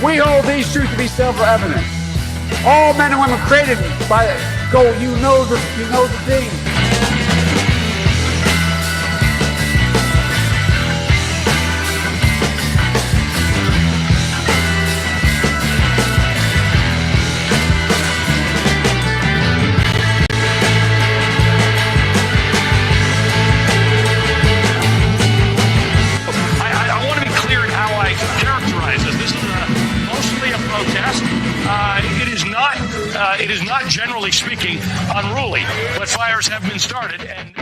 We hold these truths to be self-evident. All men and women created by go. You know the thing. It is not, generally speaking, unruly, but fires have been started. And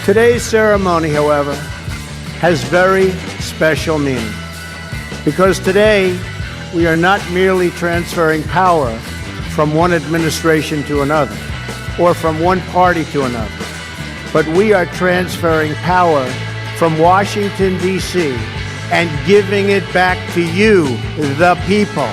Today's ceremony, however, has very special meaning because today we are not merely transferring power from one administration to another or from one party to another, but we are transferring power from Washington, D.C. and giving it back to you, the people.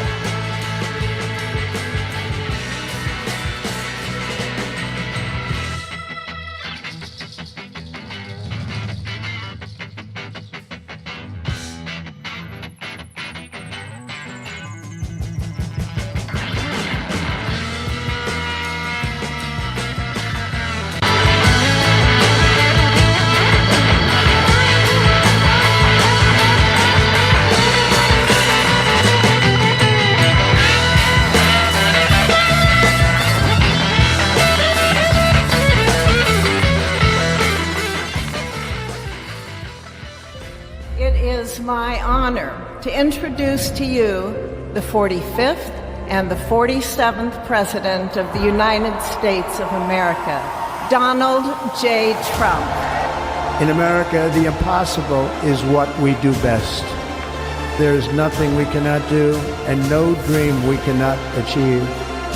My honor to introduce to you the 45th and the 47th President of the United States of America, Donald J. Trump. In America, the impossible is what we do best. There is nothing we cannot do and no dream we cannot achieve.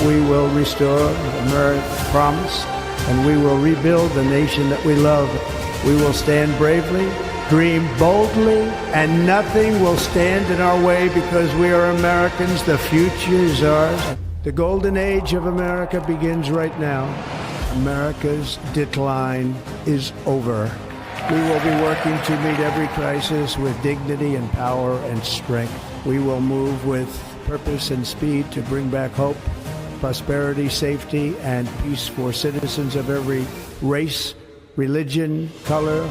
We will restore America's promise and we will rebuild the nation that we love. We will stand bravely, dream boldly, and nothing will stand in our way because we are Americans. The future is ours. The golden age of America begins right now. America's decline is over. We will be working to meet every crisis with dignity and power and strength. We will move with purpose and speed to bring back hope, prosperity, safety, and peace for citizens of every race, religion, color,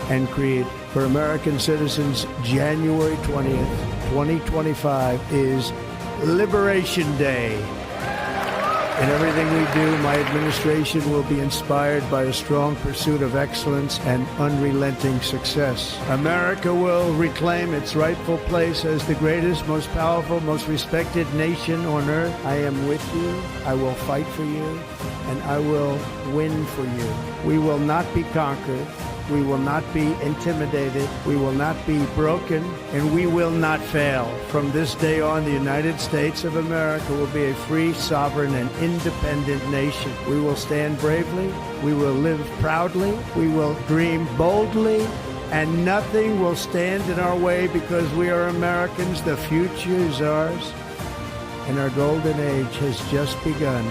and creed. For American citizens, January 20th, 2025 is Liberation Day. In everything we do, my administration will be inspired by a strong pursuit of excellence and unrelenting success. America will reclaim its rightful place as the greatest, most powerful, most respected nation on earth. I am with you. I will fight for you, and I will win for you. We will not be conquered. We will not be intimidated. We will not be broken, and we will not fail. From this day on, the United States of America will be a free, sovereign, and independent nation. We will stand bravely. We will live proudly. We will dream boldly, and nothing will stand in our way because we are Americans. The future is ours, and our golden age has just begun.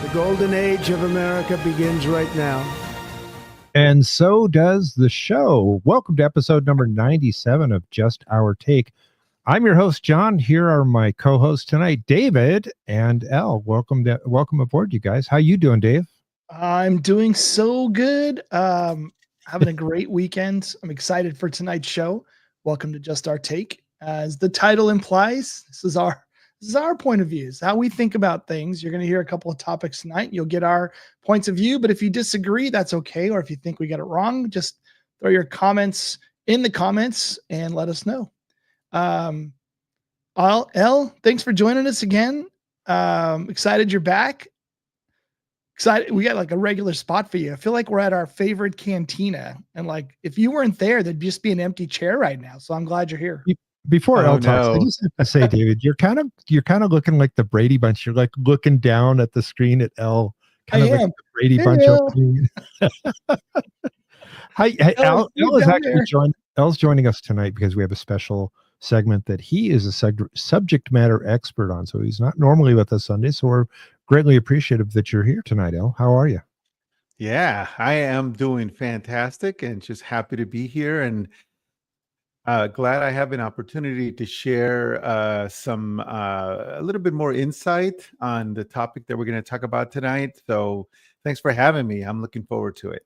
The golden age of America begins right now. And so does the show. Welcome to episode number 97 of Just Our Take. I'm your host, John. Here are my co-hosts tonight, David and Elle. Welcome aboard, you guys. How you doing, Dave? I'm doing so good. Having a great weekend. I'm excited for tonight's show. Welcome to Just Our Take. As the title implies, this is our point of view. It's how we think about things. You're going to hear a couple of topics tonight. You'll get our points of view, but if you disagree, that's okay. Or if you think we got it wrong, just throw your comments in the comments and let us know. Elle, thanks for joining us again. Excited you're back. Excited. We got like a regular spot for you. I feel like we're at our favorite cantina. And like, if you weren't there, there'd just be an empty chair right now. So I'm glad you're here. Before Elle talks, I just have to say, David, you're kind of looking like the Brady Bunch. You're like looking down at the screen at Elle, kind of like the Brady Bunch opening. Hi, Elle is actually Elle's joining us tonight because we have a special segment that he is a subject matter expert on. So he's not normally with us Sunday. So we're greatly appreciative that you're here tonight, Elle. How are you? Yeah, I am doing fantastic and just happy to be here, and glad I have an opportunity to share a little bit more insight on the topic that we're going to talk about tonight. So thanks for having me. I'm looking forward to it.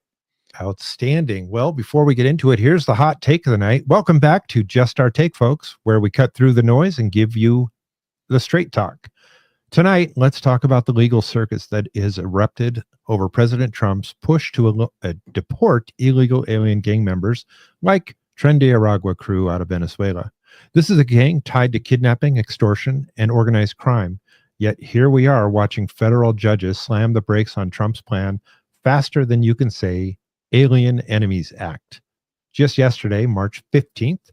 Outstanding. Well, before we get into it, here's the hot take of the night. Welcome back to Just Our Take, folks, where we cut through the noise and give you the straight talk. Tonight, let's talk about the legal circus that is erupted over President Trump's push to deport illegal alien gang members like Tren de Aragua crew out of Venezuela. This is a gang tied to kidnapping, extortion, and organized crime. Yet here we are watching federal judges slam the brakes on Trump's plan faster than you can say Alien Enemies Act. Just yesterday, March 15th,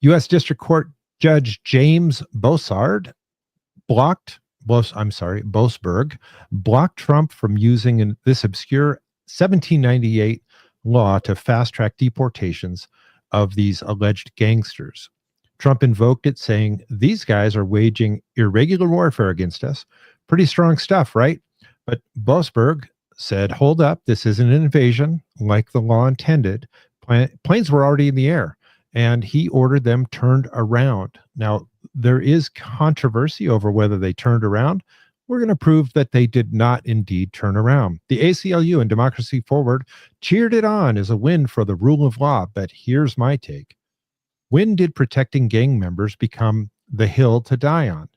U.S. District Court Judge James Boasberg blocked Trump from using this obscure 1798 law to fast-track deportations of these alleged gangsters. Trump invoked it, saying, "These guys are waging irregular warfare against us." Pretty strong stuff, right? But Boasberg said, hold up, this isn't an invasion like the law intended. Planes were already in the air, and he ordered them turned around. Now, there is controversy over whether they turned around. We're going to prove that they did not indeed turn around. The ACLU and Democracy Forward cheered it on as a win for the rule of law, but here's my take. When did protecting gang members become the hill to die on?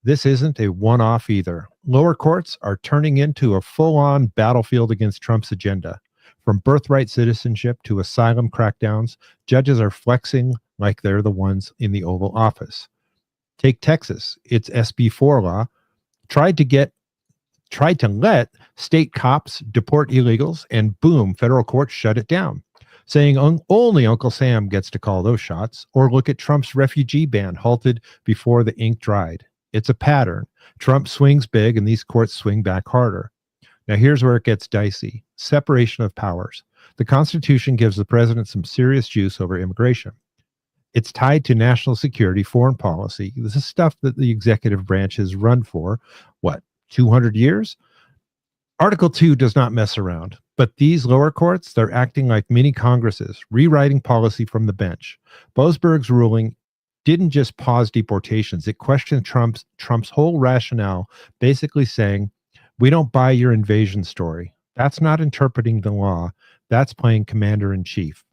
This isn't a one-off either. Lower courts are turning into a full-on battlefield against Trump's agenda. From birthright citizenship to asylum crackdowns, judges are flexing like they're the ones in the Oval Office. Take Texas. Its SB 4 law tried to let state cops deport illegals, and boom, federal courts shut it down, saying only Uncle Sam gets to call those shots. Or look at Trump's refugee ban halted before the ink dried. It's a pattern. Trump swings big and these courts swing back harder. Now here's where it gets dicey. Separation of powers. The Constitution gives the president some serious juice over immigration. It's tied to national security, foreign policy. This is stuff that the executive branch has run for, 200 years? Article 2 does not mess around. But these lower courts, they're acting like mini Congresses, rewriting policy from the bench. Boasberg's ruling didn't just pause deportations. It questioned Trump's whole rationale, basically saying, we don't buy your invasion story. That's not interpreting the law. That's playing commander-in-chief.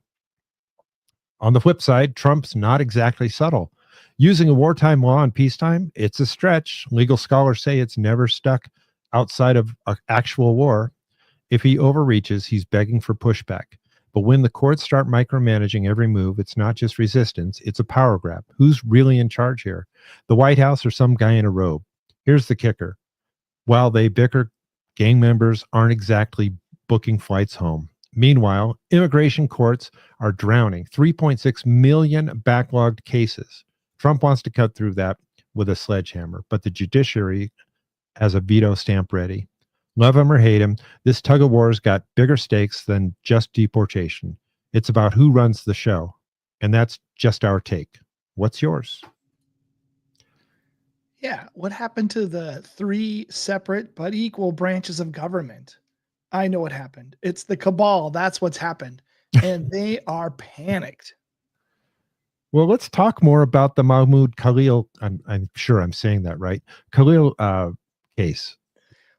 On the flip side, Trump's not exactly subtle. Using a wartime law in peacetime, it's a stretch. Legal scholars say it's never stuck outside of actual war. If he overreaches, he's begging for pushback. But when the courts start micromanaging every move, it's not just resistance, it's a power grab. Who's really in charge here? The White House or some guy in a robe? Here's the kicker. While they bicker, gang members aren't exactly booking flights home. Meanwhile, immigration courts are drowning. 3.6 million backlogged cases. Trump wants to cut through that with a sledgehammer, but the judiciary has a veto stamp ready. Love him or hate him, this tug of war's got bigger stakes than just deportation. It's about who runs the show. And that's just our take. What's yours? Yeah. What happened to the 3 separate but equal branches of government? I know what happened. It's the cabal. That's what's happened. And they are panicked. Well, let's talk more about the Mahmoud Khalil. I'm sure I'm saying that right. Khalil case.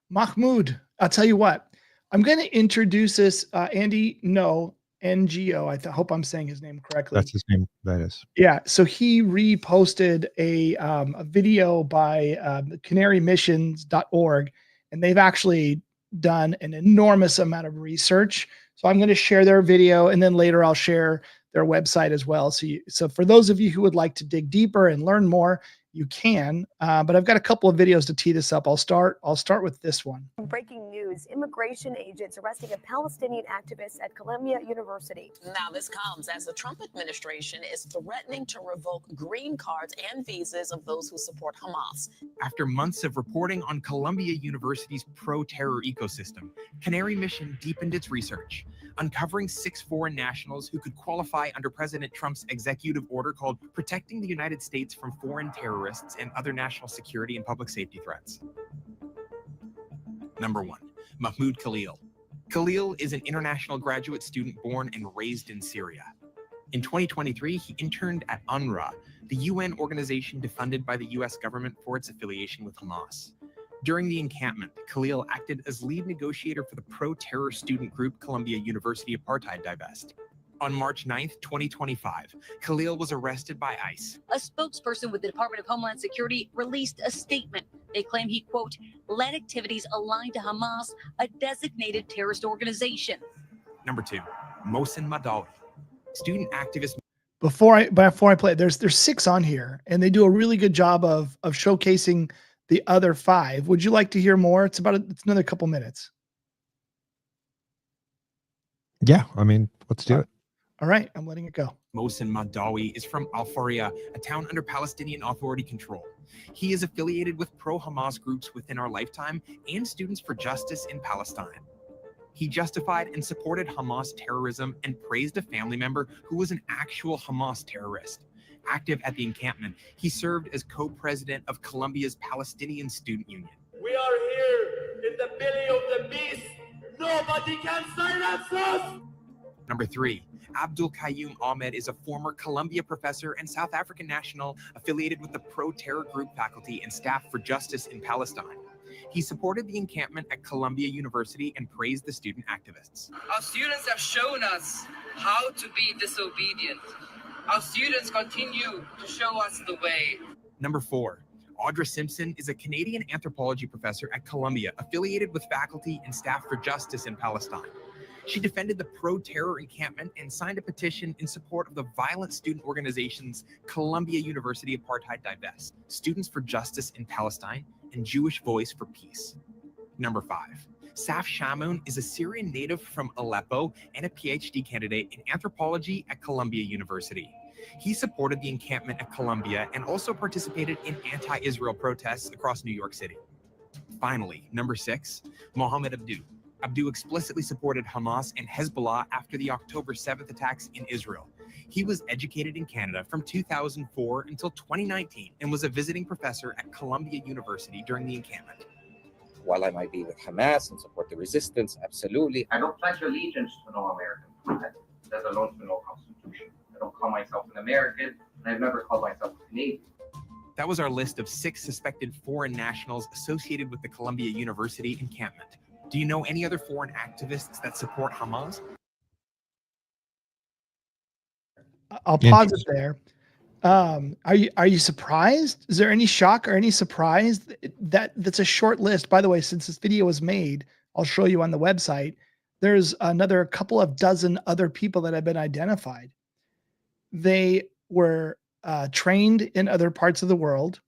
Mahmoud, I'll tell you what. I'm going to introduce this. Andy, no, NGO. Hope I'm saying his name correctly. That's his name. That is. Yeah. So he reposted a video by canarymissions.org, and they've actually done an enormous amount of research. So I'm going to share their video, and then later I'll share their website as well. So for those of you who would like to dig deeper and learn more, you can. But I've got a couple of videos to tee this up. I'll start with this one. Breaking news: immigration agents arresting a Palestinian activist at Columbia University. Now, this comes as the Trump administration is threatening to revoke green cards and visas of those who support Hamas. After months of reporting on Columbia University's pro-terror ecosystem, Canary Mission deepened its research, uncovering 6 foreign nationals who could qualify under President Trump's executive order called Protecting the United States from Foreign Terrorists and Other National Security and Public Safety Threats. Number 1, Mahmoud Khalil. Khalil is an international graduate student born and raised in Syria. In 2023, he interned at UNRWA, the UN organization defunded by the US government for its affiliation with Hamas. During the encampment, Khalil acted as lead negotiator for the pro-terror student group Columbia University Apartheid Divest. On March 9th, 2025, Khalil was arrested by ICE. A spokesperson with the Department of Homeland Security released a statement. They claim he, quote, led activities aligned to Hamas, a designated terrorist organization. Number 2, Mohsen Madawi, student activist. Before I play, there's 6 on here, and they do a really good job of showcasing the other 5. Would you like to hear more? It's another couple minutes. Yeah, I mean, let's do it. All right, I'm letting it go. Mohsen Madawi is from Al Faria, a town under Palestinian Authority control. He is affiliated with pro-Hamas groups within our lifetime and Students for Justice in Palestine. He justified and supported Hamas terrorism and praised a family member who was an actual Hamas terrorist. Active at the encampment, he served as co-president of Columbia's Palestinian Student Union. We are here in the belly of the beast. Nobody can silence us. Number 3, Abdul Qayyum Ahmed is a former Columbia professor and South African national affiliated with the pro-terror group Faculty and Staff for Justice in Palestine. He supported the encampment at Columbia University and praised the student activists. Our students have shown us how to be disobedient. Our students continue to show us the way. Number 4, Audra Simpson is a Canadian anthropology professor at Columbia affiliated with Faculty and Staff for Justice in Palestine. She defended the pro-terror encampment and signed a petition in support of the violent student organizations Columbia University Apartheid Divest, Students for Justice in Palestine, and Jewish Voice for Peace. Number 5, Saf Shamoun is a Syrian native from Aleppo and a PhD candidate in anthropology at Columbia University. He supported the encampment at Columbia and also participated in anti-Israel protests across New York City. Finally, number 6, Mohammed Abdu. Abdu explicitly supported Hamas and Hezbollah after the October 7th attacks in Israel. He was educated in Canada from 2004 until 2019 and was a visiting professor at Columbia University during the encampment. While I might be with Hamas and support the resistance, absolutely. I don't pledge allegiance to no American, let alone to no constitution. I don't call myself an American, and I've never called myself a Canadian. That was our list of 6 suspected foreign nationals associated with the Columbia University encampment. Do you know any other foreign activists that support Hamas? I'll pause it there. Are you surprised? Is there any shock or any surprise that's a short list? By the way, since this video was made, I'll show you on the website. There's another couple of dozen other people that have been identified. They were trained in other parts of the world.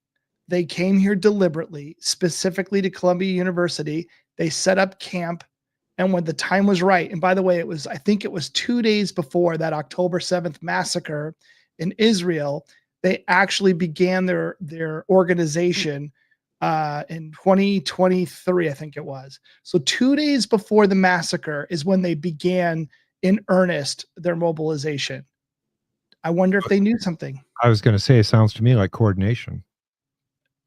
They came here deliberately, specifically to Columbia University. They set up camp, and when the time was right, and by the way, I think it was 2 days before that October 7th massacre in Israel, they actually began their organization in 2023, I think it was. So 2 days before the massacre is when they began in earnest their mobilization. I wonder if they knew something. I was going to say, it sounds to me like coordination.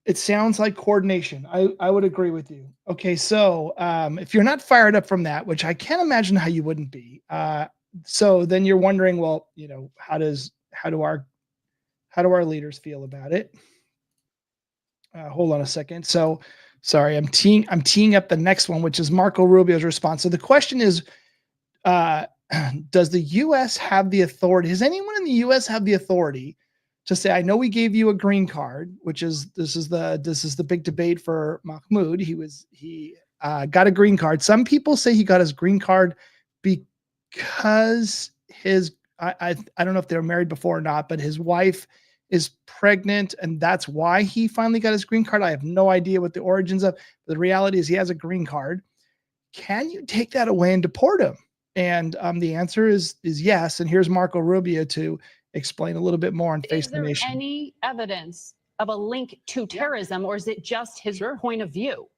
It sounds like coordination. I would agree with you. Okay, so if you're not fired up from that, which I can't imagine how you wouldn't be, so then you're wondering, well, you know, how do our leaders feel about it? Hold on a second. So Sorry, I'm teeing up the next one, which is Marco Rubio's response. So the question is, does the U.S. have the authority? Does anyone in the U.S. have the authority to say, I know we gave you a green card, which is this is the big debate for Mahmoud. He got a green card. Some people say he got his green card because I don't know if they were married before or not, but his wife is pregnant, and that's why he finally got his green card. I have no idea what the origins of. But the reality is he has a green card. Can you take that away and deport him? And the answer is yes. And here's Marco Rubio to explain a little bit more on Face the Nation. Is there any evidence of a link to terrorism, or is it just his point of view?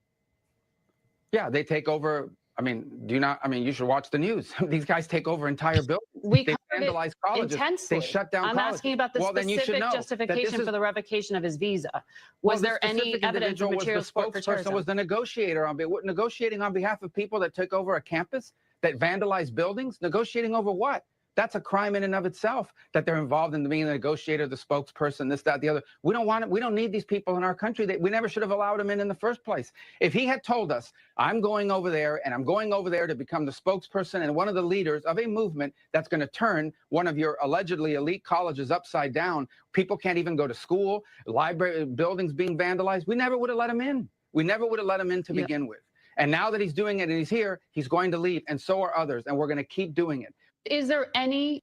Yeah, they take over. I mean, you should watch the news. These guys take over entire buildings. They vandalize colleges. Intensely. They shut down I'm colleges. asking about the specific justification for the revocation of his visa. Was there any evidence of material support for terrorism? Was the negotiator negotiating on behalf of people that took over a campus, that vandalized buildings? Negotiating over what? That's a crime in and of itself, that they're involved in being the negotiator, the spokesperson, this, that, the other. We don't want it. We don't need these people in our country. We never should have allowed them in the first place. If he had told us, I'm going over there and I'm going over there to become the spokesperson and one of the leaders of a movement that's going to turn one of your allegedly elite colleges upside down, people can't even go to school, library buildings being vandalized, we never would have let him in. We never would have let him in to begin with. And now that he's doing it and he's here, he's going to leave, and so are others, and we're going to keep doing it. Is there any?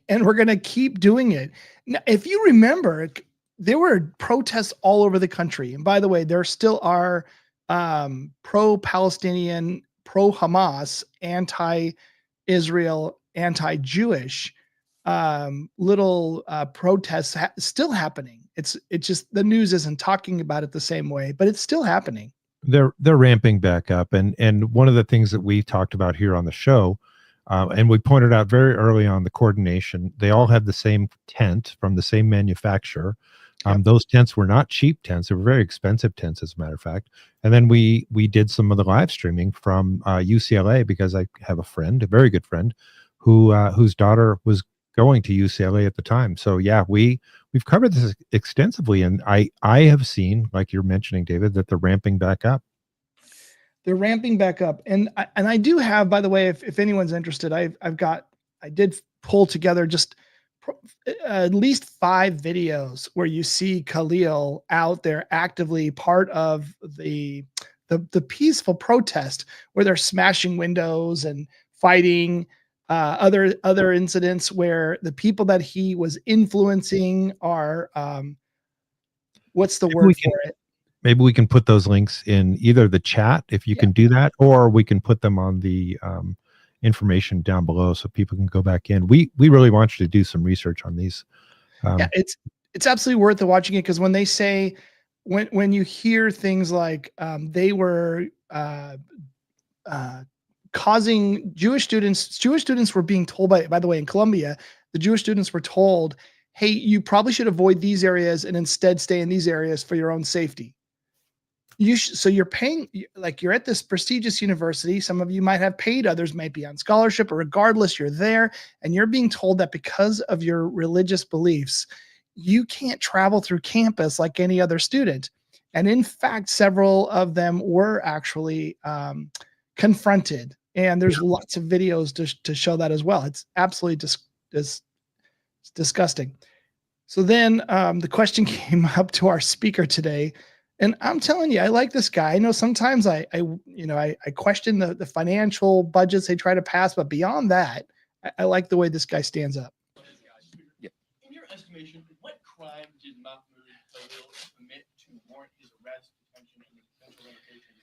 And we're going to keep doing it. Now, if you remember, there were protests all over the country. And by the way, there still are pro-Palestinian, pro-Hamas, anti-Israel, anti-Jewish little protests still happening. It's just the news isn't talking about it the same way, but it's still happening. They're ramping back up. And one of the things that we talked about here on the show, and we pointed out very early on the coordination, they all had the same tent from the same manufacturer. Those tents were not cheap tents. They were very expensive tents, as a matter of fact. And then we did some of the live streaming from UCLA, because I have a friend, a very good friend, whose daughter was going to UCLA at the time. So yeah, we've covered this extensively. And I have seen, like you're mentioning, David, that they're ramping back up. They're ramping back up. And I do have, by the way, if anyone's interested, I did pull together just at least 5 videos where you see Khalil out there actively part of the peaceful protest, where they're smashing windows and fighting, other incidents where the people that he was influencing are, what's the word for it? Maybe we can put those links in either the chat, if you can do that, or we can put them on the information down below so people can go back in. We really want you to do some research on these. Yeah, it's absolutely worth watching it, because when they say, when you hear things like they were causing Jewish students were being told by the way, in Colombia, the Jewish students were told, hey, you probably should avoid these areas and instead stay in these areas for your own safety. So you're paying, like, you're at this prestigious university. Some of you might have paid, others might be on scholarship, but regardless, you're there and you're being told that because of your religious beliefs, you can't travel through campus like any other student. And in fact, several of them were actually confronted. And there's lots of videos to show that as well. It's absolutely disgusting. So then the question came up to our speaker today. And I'm telling you, I like this guy. I know sometimes I question the financial budgets they try to pass, but beyond that, I like the way this guy stands up. In your estimation, what crime did Mahmoud commit to warrant his arrest, detention, and potential revocation?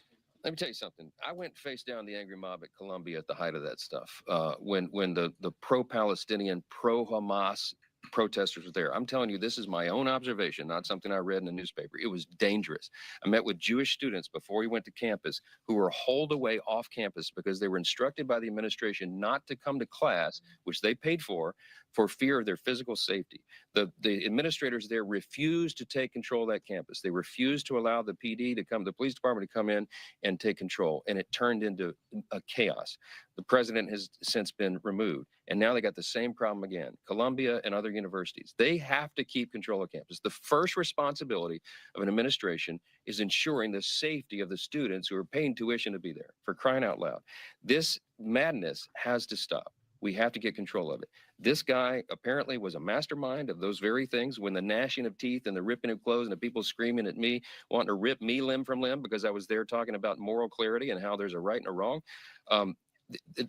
Let me tell you something. I went face down the angry mob at Columbia at the height of that stuff. When the pro-Palestinian, pro-Hamas protesters were there. I'm telling you, this is my own observation, not something I read in the newspaper. It was dangerous. I met with Jewish students before we went to campus who were hauled away off campus because they were instructed by the administration not to come to class, which they paid for for fear of their physical safety. The administrators there refused to take control of that campus. They refused to allow the PD to come, the police department to come in and take control. And it turned into a chaos. The president has since been removed. And now they got the same problem again. Columbia and other universities, they have to keep control of campus. The first responsibility of an administration is ensuring the safety of the students who are paying tuition to be there, for crying out loud. This madness has to stop. We have to get control of it. This guy apparently was a mastermind of those very things, when the gnashing of teeth and the ripping of clothes and the people screaming at me, wanting to rip me limb from limb because I was there talking about moral clarity and how there's a right and a wrong.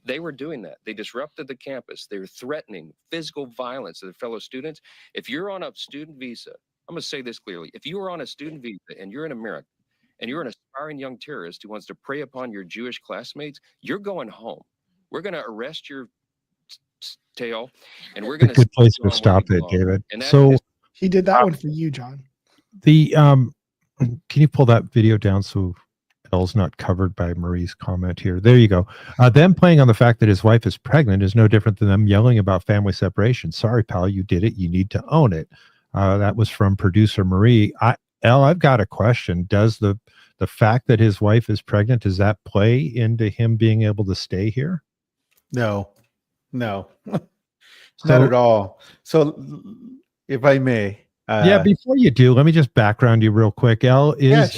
They were doing that. They disrupted the campus. They were threatening physical violence to their fellow students. If you're on a student visa, I'm going to say this clearly. If you are on a student visa and you're in America and you're an aspiring young terrorist who wants to prey upon your Jewish classmates, you're going home. We're going to arrest your tail, and we're going to. Good place to stop it, David. So he did that one for you, John. The can you pull that video down so L's not covered by Marie's comment here? There you go. Them playing on the fact that his wife is pregnant is no different than them yelling about family separation. Sorry, pal, you did it. You need to own it. That was from producer Marie. I've got a question. Does the fact that his wife is pregnant, does that play into him being able to stay here? No, not at all. So if I may. Yeah, before you do, let me just background you real quick. L is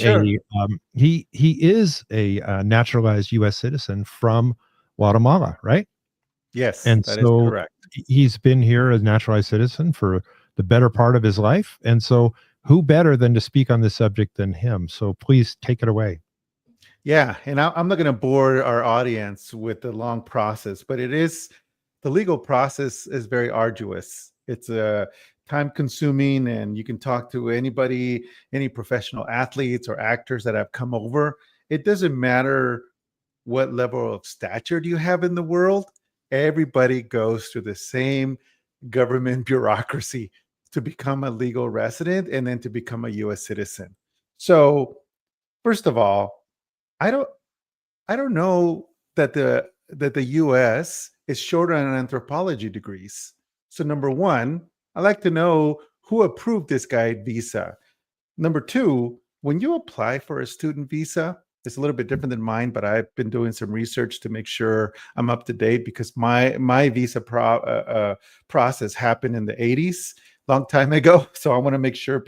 he is a naturalized U.S. citizen from Guatemala, right? Yes, and that so is correct. He's been here as a naturalized citizen for the better part of his life, and so who better than to speak on this subject than him? So please take it away. Yeah, and I'm not going to bore our audience with the long process, but the legal process is very arduous. It's time consuming, and you can talk to anybody, any professional athletes or actors that have come over. It doesn't matter what level of stature you have in the world. Everybody goes through the same government bureaucracy to become a legal resident and then to become a U.S. citizen. So first of all, I don't know that the U.S. is short on anthropology degrees. So number one, I'd like to know who approved this guy visa. Number two, when you apply for a student visa, it's a little bit different than mine, but I've been doing some research to make sure I'm up to date, because my visa process happened in the 80s, long time ago. So I want to make sure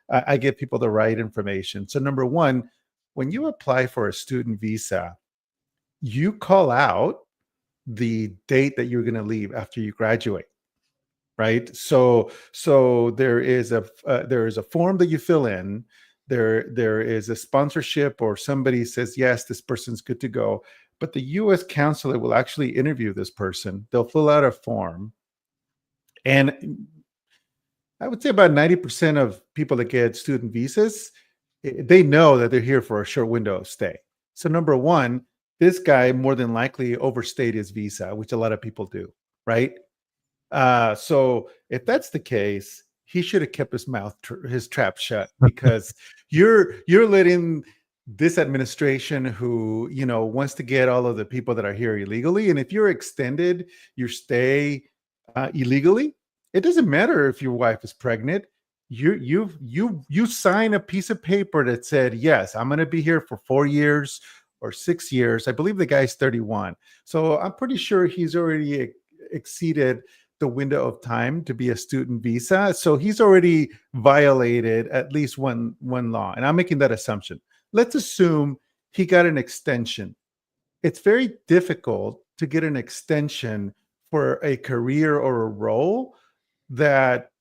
I give people the right information. So number one, when you apply for a student visa, you call out the date that you're going to leave after you graduate, right? So there is a form that you fill in. There is a sponsorship, or somebody says, yes, this person's good to go. But the U.S. consulate will actually interview this person. They'll fill out a form. And I would say about 90% of people that get student visas, they know that they're here for a short window of stay. So number one, this guy more than likely overstayed his visa, which a lot of people do, right? So if that's the case, he should have kept his trap shut, because you're letting this administration, who wants to get all of the people that are here illegally, and if you're extended your stay illegally, it doesn't matter if your wife is pregnant. You sign a piece of paper that said, yes, I'm going to be here for 4 years or 6 years. I believe the guy's 31. So I'm pretty sure he's already exceeded the window of time to be a student visa. So he's already violated at least one law. And I'm making that assumption. Let's assume he got an extension. It's very difficult to get an extension for a career or a role that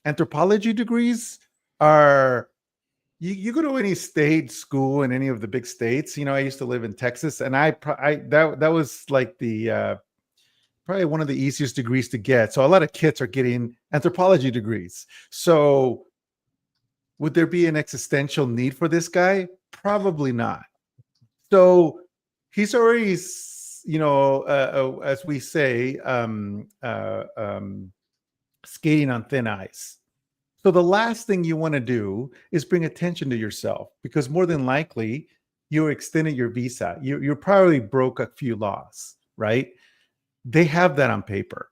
anthropology degrees are. You go to any state school in any of the big states. I used to live in Texas, and that was like the probably one of the easiest degrees to get. So a lot of kids are getting anthropology degrees. So would there be an existential need for this guy? Probably not. So he's already, as we say, skating on thin ice. So the last thing you want to do is bring attention to yourself, because more than likely you extended your visa. You probably broke a few laws, right? They have that on paper.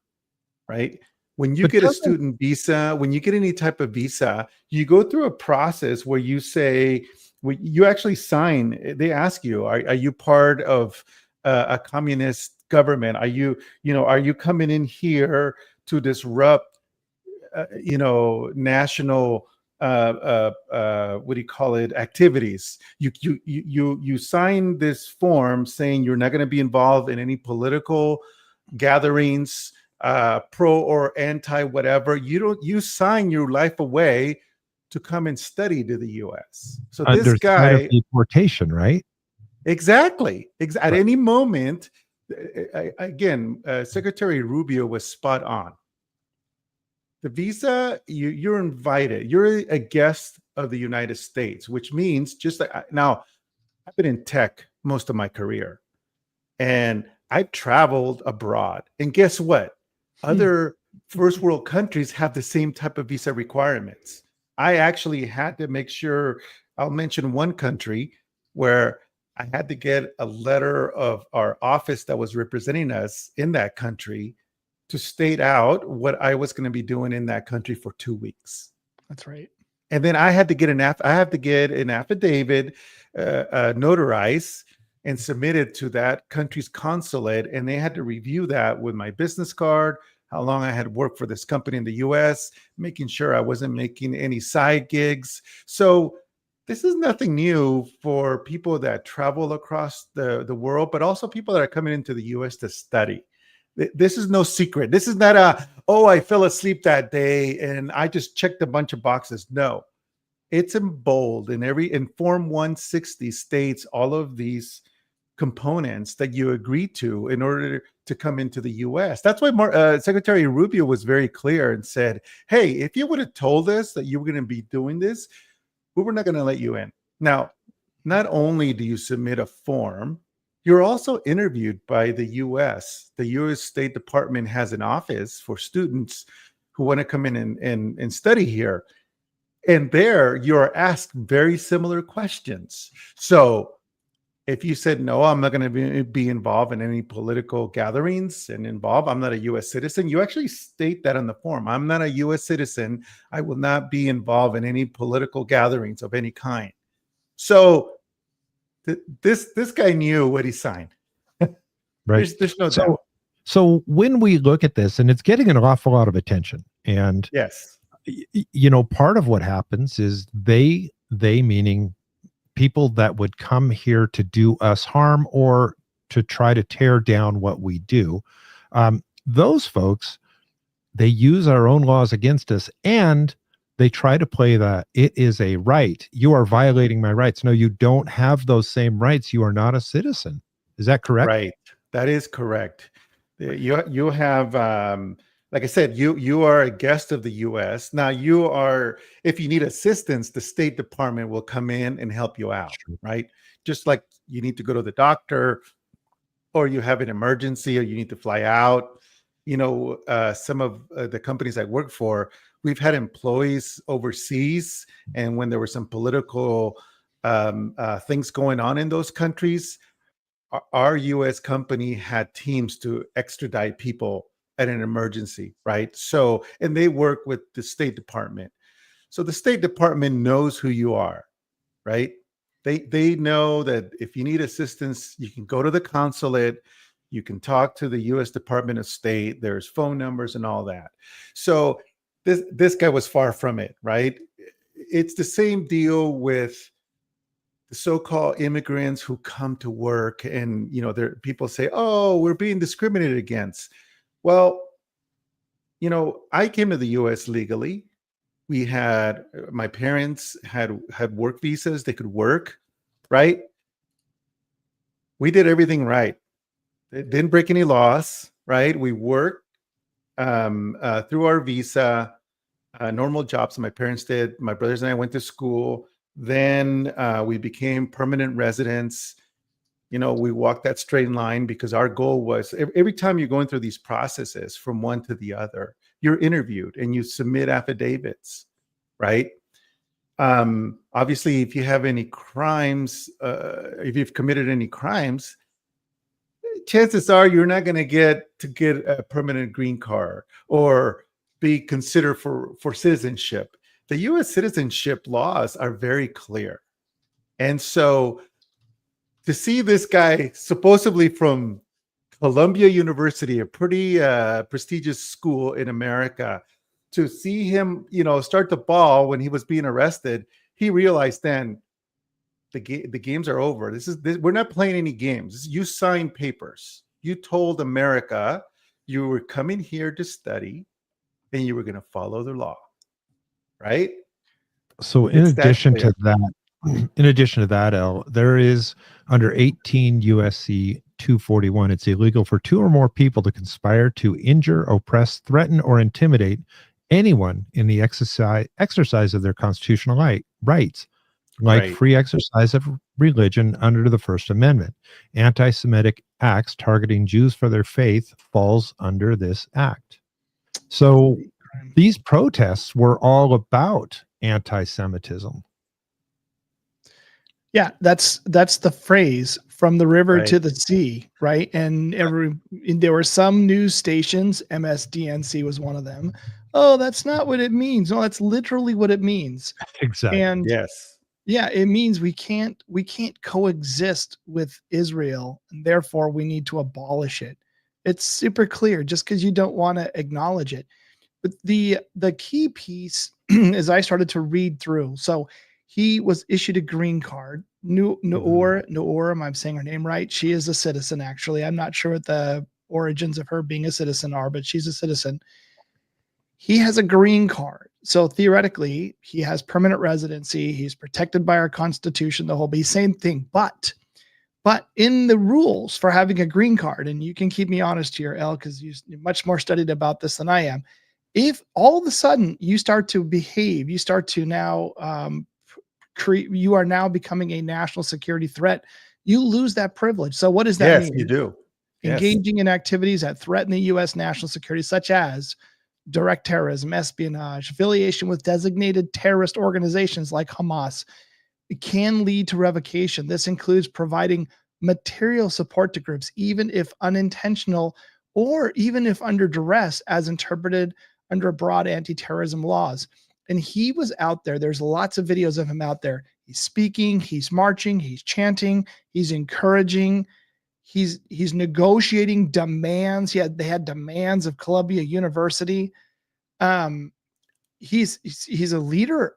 right? When you But get a doesn't- student visa, when you get any type of visa, you go through a process where you say, you actually sign. They ask you, are you part of a communist government? Are you coming in here to disrupt, national, what do you call it, activities? You sign this form saying you're not going to be involved in any political gatherings, pro or anti whatever. You sign your life away to come and study to the US. So this under threat of guy, deportation, right? exactly, at Right. any moment, again, Secretary Rubio was spot on. The visa, you're invited. You're a guest of the United States, which means just like now, I've been in tech most of my career, and I've traveled abroad. And guess what? Other first world countries have the same type of visa requirements. I actually had to make sure, I'll mention one country where I had to get a letter of our office that was representing us in that country to state out what I was going to be doing in that country for 2 weeks. That's right. And then I have to get an affidavit notarized and submitted to that country's consulate, and they had to review that with my business card, how long I had worked for this company in the US, making sure I wasn't making any side gigs. So this is nothing new for people that travel across the world, but also people that are coming into the US to study. This is no secret. This is not I fell asleep that day and I just checked a bunch of boxes. No, it's in bold, in Form 160 states all of these components that you agree to in order to come into the US. That's why Secretary Rubio was very clear and said, hey, if you would have told us that you were going to be doing this, we were not going to let you in. Now, not only do you submit a form, you're also interviewed by the US. The US State Department has an office for students who want to come in and study here. And there you're asked very similar questions. So if you said, no, I'm not going to be involved in any political gatherings I'm not a US citizen, you actually state that on the form. I'm not a US citizen. I will not be involved in any political gatherings of any kind. So this guy knew what he signed. Right. There's no doubt. So when we look at this, and it's getting an awful lot of attention, and yes, part of what happens is they meaning people that would come here to do us harm or to try to tear down what we do. Those folks, they use our own laws against us, and they try to play that it is a right. You are violating my rights. No, you don't have those same rights. You are not a citizen. Is that correct? Right. That is correct. You have, like I said, you are a guest of the US. Now if you need assistance, the State Department will come in and help you out, right? Just like you need to go to the doctor, or you have an emergency, or you need to fly out. Some of the companies I work for, we've had employees overseas, and when there were some political things going on in those countries, our US company had teams to extradite people at an emergency, right? So, and they work with the State Department. So the State Department knows who you are, right? They know that if you need assistance, you can go to the consulate, you can talk to the US Department of State, there's phone numbers and all that. So this guy was far from it, right? It's the same deal with the so-called immigrants who come to work, and people say, oh, we're being discriminated against. Well, I came to the US legally. My parents had work visas, they could work, right? We did everything right. It didn't break any laws, right? We worked through our visa, normal jobs my parents did. My brothers and I went to school. Then we became permanent residents. We walked that straight line because our goal was every time you're going through these processes from one to the other, you're interviewed and you submit affidavits, right? Obviously, if you have any crimes, if you've committed any crimes, chances are you're not going to get a permanent green card or be considered for citizenship. The U.S. citizenship laws are very clear. And so to see this guy supposedly from Columbia University, a pretty prestigious school in America, to see him, start the ball when he was being arrested, he realized then the games are over. We're not playing any games. You signed papers. You told America you were coming here to study and you were going to follow the law, right? So in addition to that, L, there is under 18 USC 241, it's illegal for two or more people to conspire to injure, oppress, threaten, or intimidate anyone in the exercise of their constitutional rights, like free exercise of religion under the First Amendment. Anti-Semitic acts targeting Jews for their faith falls under this act. So these protests were all about anti-Semitism. Yeah, that's the phrase, from the river to the sea, right? And there were some news stations, MSDNC was one of them. Oh, that's not what it means. No, that's literally what it means. Exactly. And yes. Yeah, it means we can't coexist with Israel, and therefore we need to abolish it. It's super clear just because you don't want to acknowledge it. But the key piece is I started to read through. So he was issued a green card. Noor, am I saying her name right? She is a citizen, actually. I'm not sure what the origins of her being a citizen are, but she's a citizen. He has a green card. So theoretically, he has permanent residency. He's protected by our Constitution, the whole same thing. But in the rules for having a green card, and you can keep me honest here, El, because you're much more studied about this than I am. If all of a sudden you start to behave, you start to now you are now becoming a national security threat, you lose that privilege. So what does that mean? Yes, you do. Engaging in activities that threaten the U.S. national security, such as direct terrorism, espionage, affiliation with designated terrorist organizations like Hamas, it can lead to revocation. This includes providing material support to groups, even if unintentional or even if under duress, as interpreted under broad anti-terrorism laws. And he was out there. There's lots of videos of him out there. He's speaking, he's marching, he's chanting, he's encouraging, he's negotiating demands. They had demands of Columbia University. He's a leader,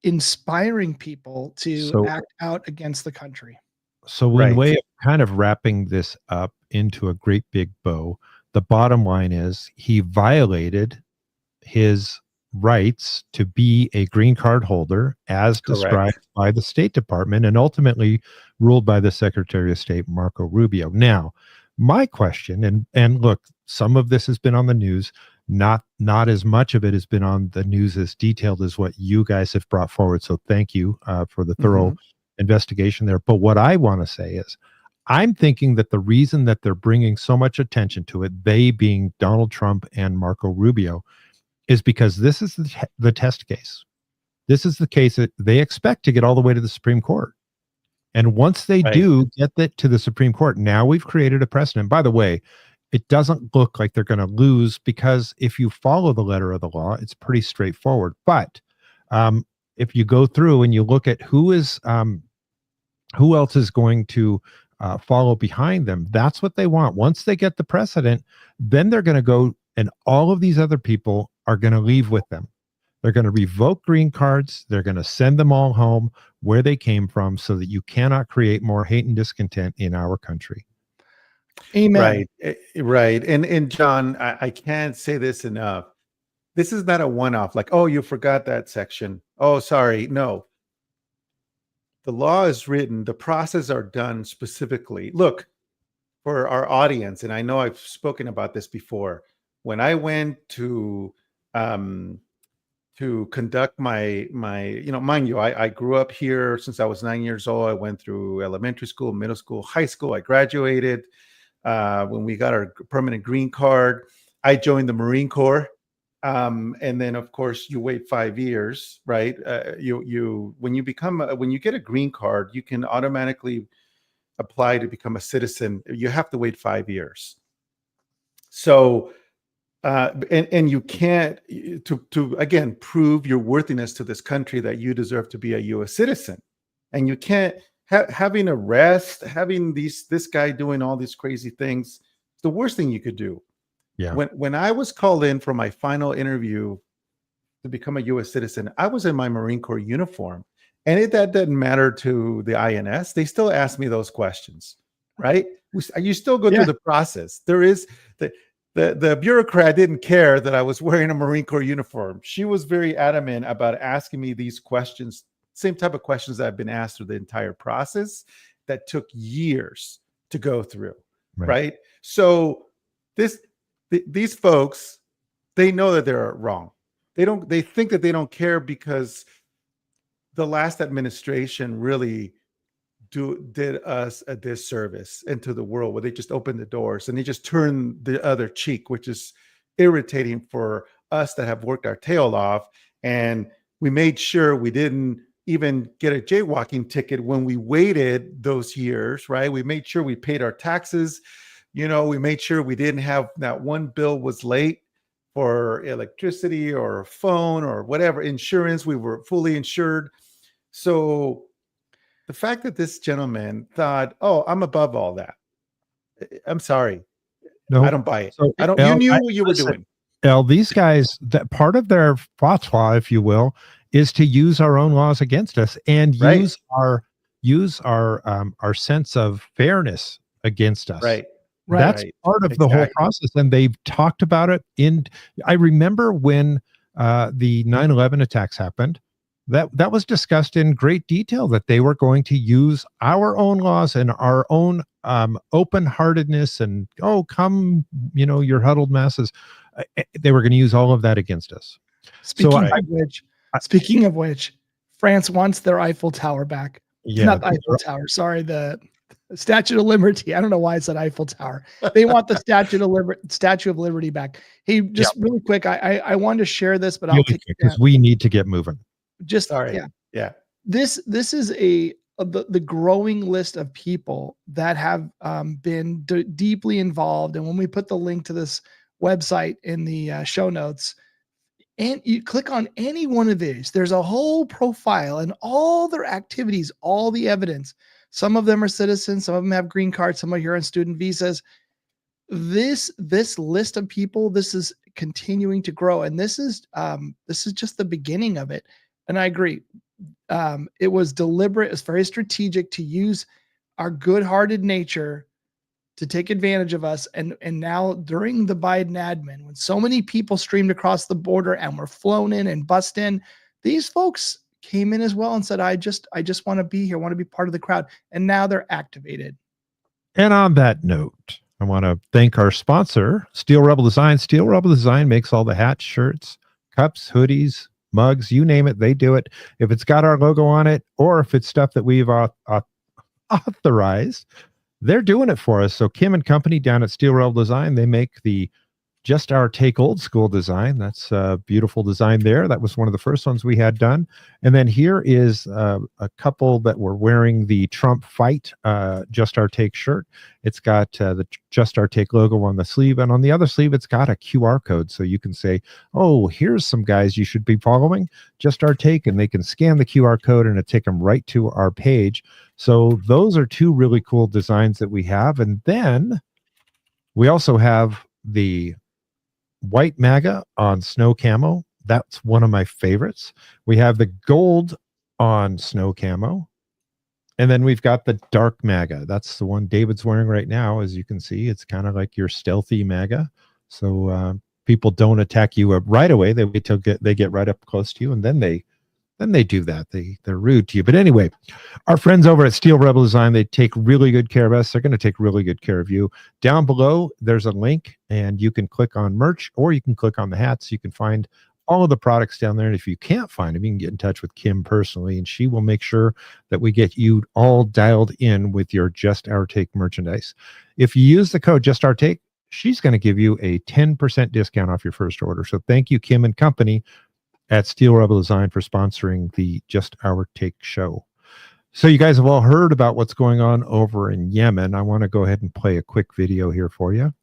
inspiring people to act out against the country. So in way of kind of wrapping this up into a great big bow, the bottom line is he violated his rights to be a green card holder as described by the State Department and ultimately ruled by the Secretary of State, Marco Rubio. Now, my question, and look, some of this has been on the news, not as much of it has been on the news as detailed as what you guys have brought forward. So thank you for the thorough investigation there. But what I want to say is, I'm thinking that the reason that they're bringing so much attention to it, they being Donald Trump and Marco Rubio, is because this is the test case. This is the case that they expect to get all the way to the Supreme Court. And once they do get that to the Supreme Court, now we've created a precedent. By the way, it doesn't look like they're going to lose, because if you follow the letter of the law, it's pretty straightforward. But if you go through and you look at who else is going to follow behind them, that's what they want. Once they get the precedent, then they're going to go, and all of these other people are going to leave with them. They're going to revoke green cards. They're going to send them all home where they came from, so that you cannot create more hate and discontent in our country. Amen. Right. And John, I can't say this enough. This is not a one-off, like, oh, you forgot that section. Oh, sorry. No. The law is written. The process are done specifically. Look, for our audience, and I know I've spoken about this before, when I went to conduct my mind you, I grew up here since I was 9 years old. I went through elementary school, middle school, high school. I graduated. When we got our permanent green card, I joined the Marine Corps. And then of course you wait 5 years, right? When you get a green card, you can automatically apply to become a citizen, you have to wait 5 years. So, and you can't, to again prove your worthiness to this country that you deserve to be a U.S. citizen, and you can't having arrest, having this guy doing all these crazy things. It's the worst thing you could do. Yeah. When I was called in for my final interview to become a U.S. citizen, I was in my Marine Corps uniform, and that didn't matter to the INS. They still ask me those questions, right? You still go through the process. There is the bureaucrat didn't care that I was wearing a Marine Corps uniform. She was very adamant about asking me these questions, same type of questions that I've been asked through the entire process that took years to go through, right? So these folks, they know that they're wrong. They think that they don't care because the last administration really did us a disservice into the world, where they just opened the doors and they just turned the other cheek, which is irritating for us that have worked our tail off. And we made sure we didn't even get a jaywalking ticket when we waited those years, right? We made sure we paid our taxes. We made sure we didn't have that one bill was late for electricity or phone or whatever, insurance. We were fully insured. So the fact that this gentleman thought, "Oh, I'm above all that," I'm sorry, No, I don't buy it. So, you knew what you were doing. These guys, that part of their fatwa, if you will, is to use our own laws against us and use our sense of fairness against us. Right. That's part of the whole process, and they've talked about it. I remember when the 9/11 attacks happened. That was discussed in great detail, that they were going to use our own laws and our own open-heartedness and, come, your huddled masses. They were going to use all of that against us. Speaking of which, France wants their Eiffel Tower back. Yeah, not the Eiffel Tower. Sorry, the Statue of Liberty. I don't know why I said Eiffel Tower. They want the Statue of Liberty back. Hey, just really quick, I wanted to share this, but I'll take it because we need to get moving. Just sorry. Yeah. This is the growing list of people that have been deeply involved. And when we put the link to this website in the show notes, and you click on any one of these, there's a whole profile and all their activities, all the evidence. Some of them are citizens, some of them have green cards, some are here on student visas. This list of people, this is continuing to grow, and this is just the beginning of it. And I agree. It was deliberate. It's very strategic to use our good-hearted nature to take advantage of us. And now during the Biden admin, when so many people streamed across the border and were flown in and bussed in, these folks came in as well and said, I just want to be here, want to be part of the crowd. And now they're activated. And on that note, I want to thank our sponsor, Steel Rebel Design. Steel Rebel Design makes all the hats, shirts, cups, hoodies, mugs, you name it, they do it. If it's got our logo on it, or if it's stuff that we've authorized, they're doing it for us. So Kim and Company down at Steel Rebel Design, they make the Just Our Take old school design. That's a beautiful design there. That was one of the first ones we had done. And then here is a couple that were wearing the Trump Fight Just Our Take shirt. It's got the Just Our Take logo on the sleeve, and on the other sleeve it's got a QR code, so you can say, oh, here's some guys you should be following, Just Our Take, and they can scan the QR code and it'll take them right to our page. So those are two really cool designs that we have. And then we also have the white MAGA on snow camo. That's one of my favorites. We have the gold on snow camo. And then we've got the dark MAGA. That's the one David's wearing right now. As you can see, it's kind of like your stealthy MAGA. So people don't attack you right away. They wait till they get right up close to you, and then they do that. They're rude to you. But anyway, our friends over at Steel Rebel Design, they take really good care of us. They're going to take really good care of you. Down below, there's a link, and you can click on merch, or you can click on the hats. You can find all of the products down there. And if you can't find them, you can get in touch with Kim personally, and she will make sure that we get you all dialed in with your Just Our Take merchandise. If you use the code Just Our Take, she's going to give you a 10% discount off your first order. So thank you, Kim and Company at Steel Rebel Design, for sponsoring the Just Our Take show. So you guys have all heard about what's going on over in Yemen. I want to go ahead and play a quick video here for you.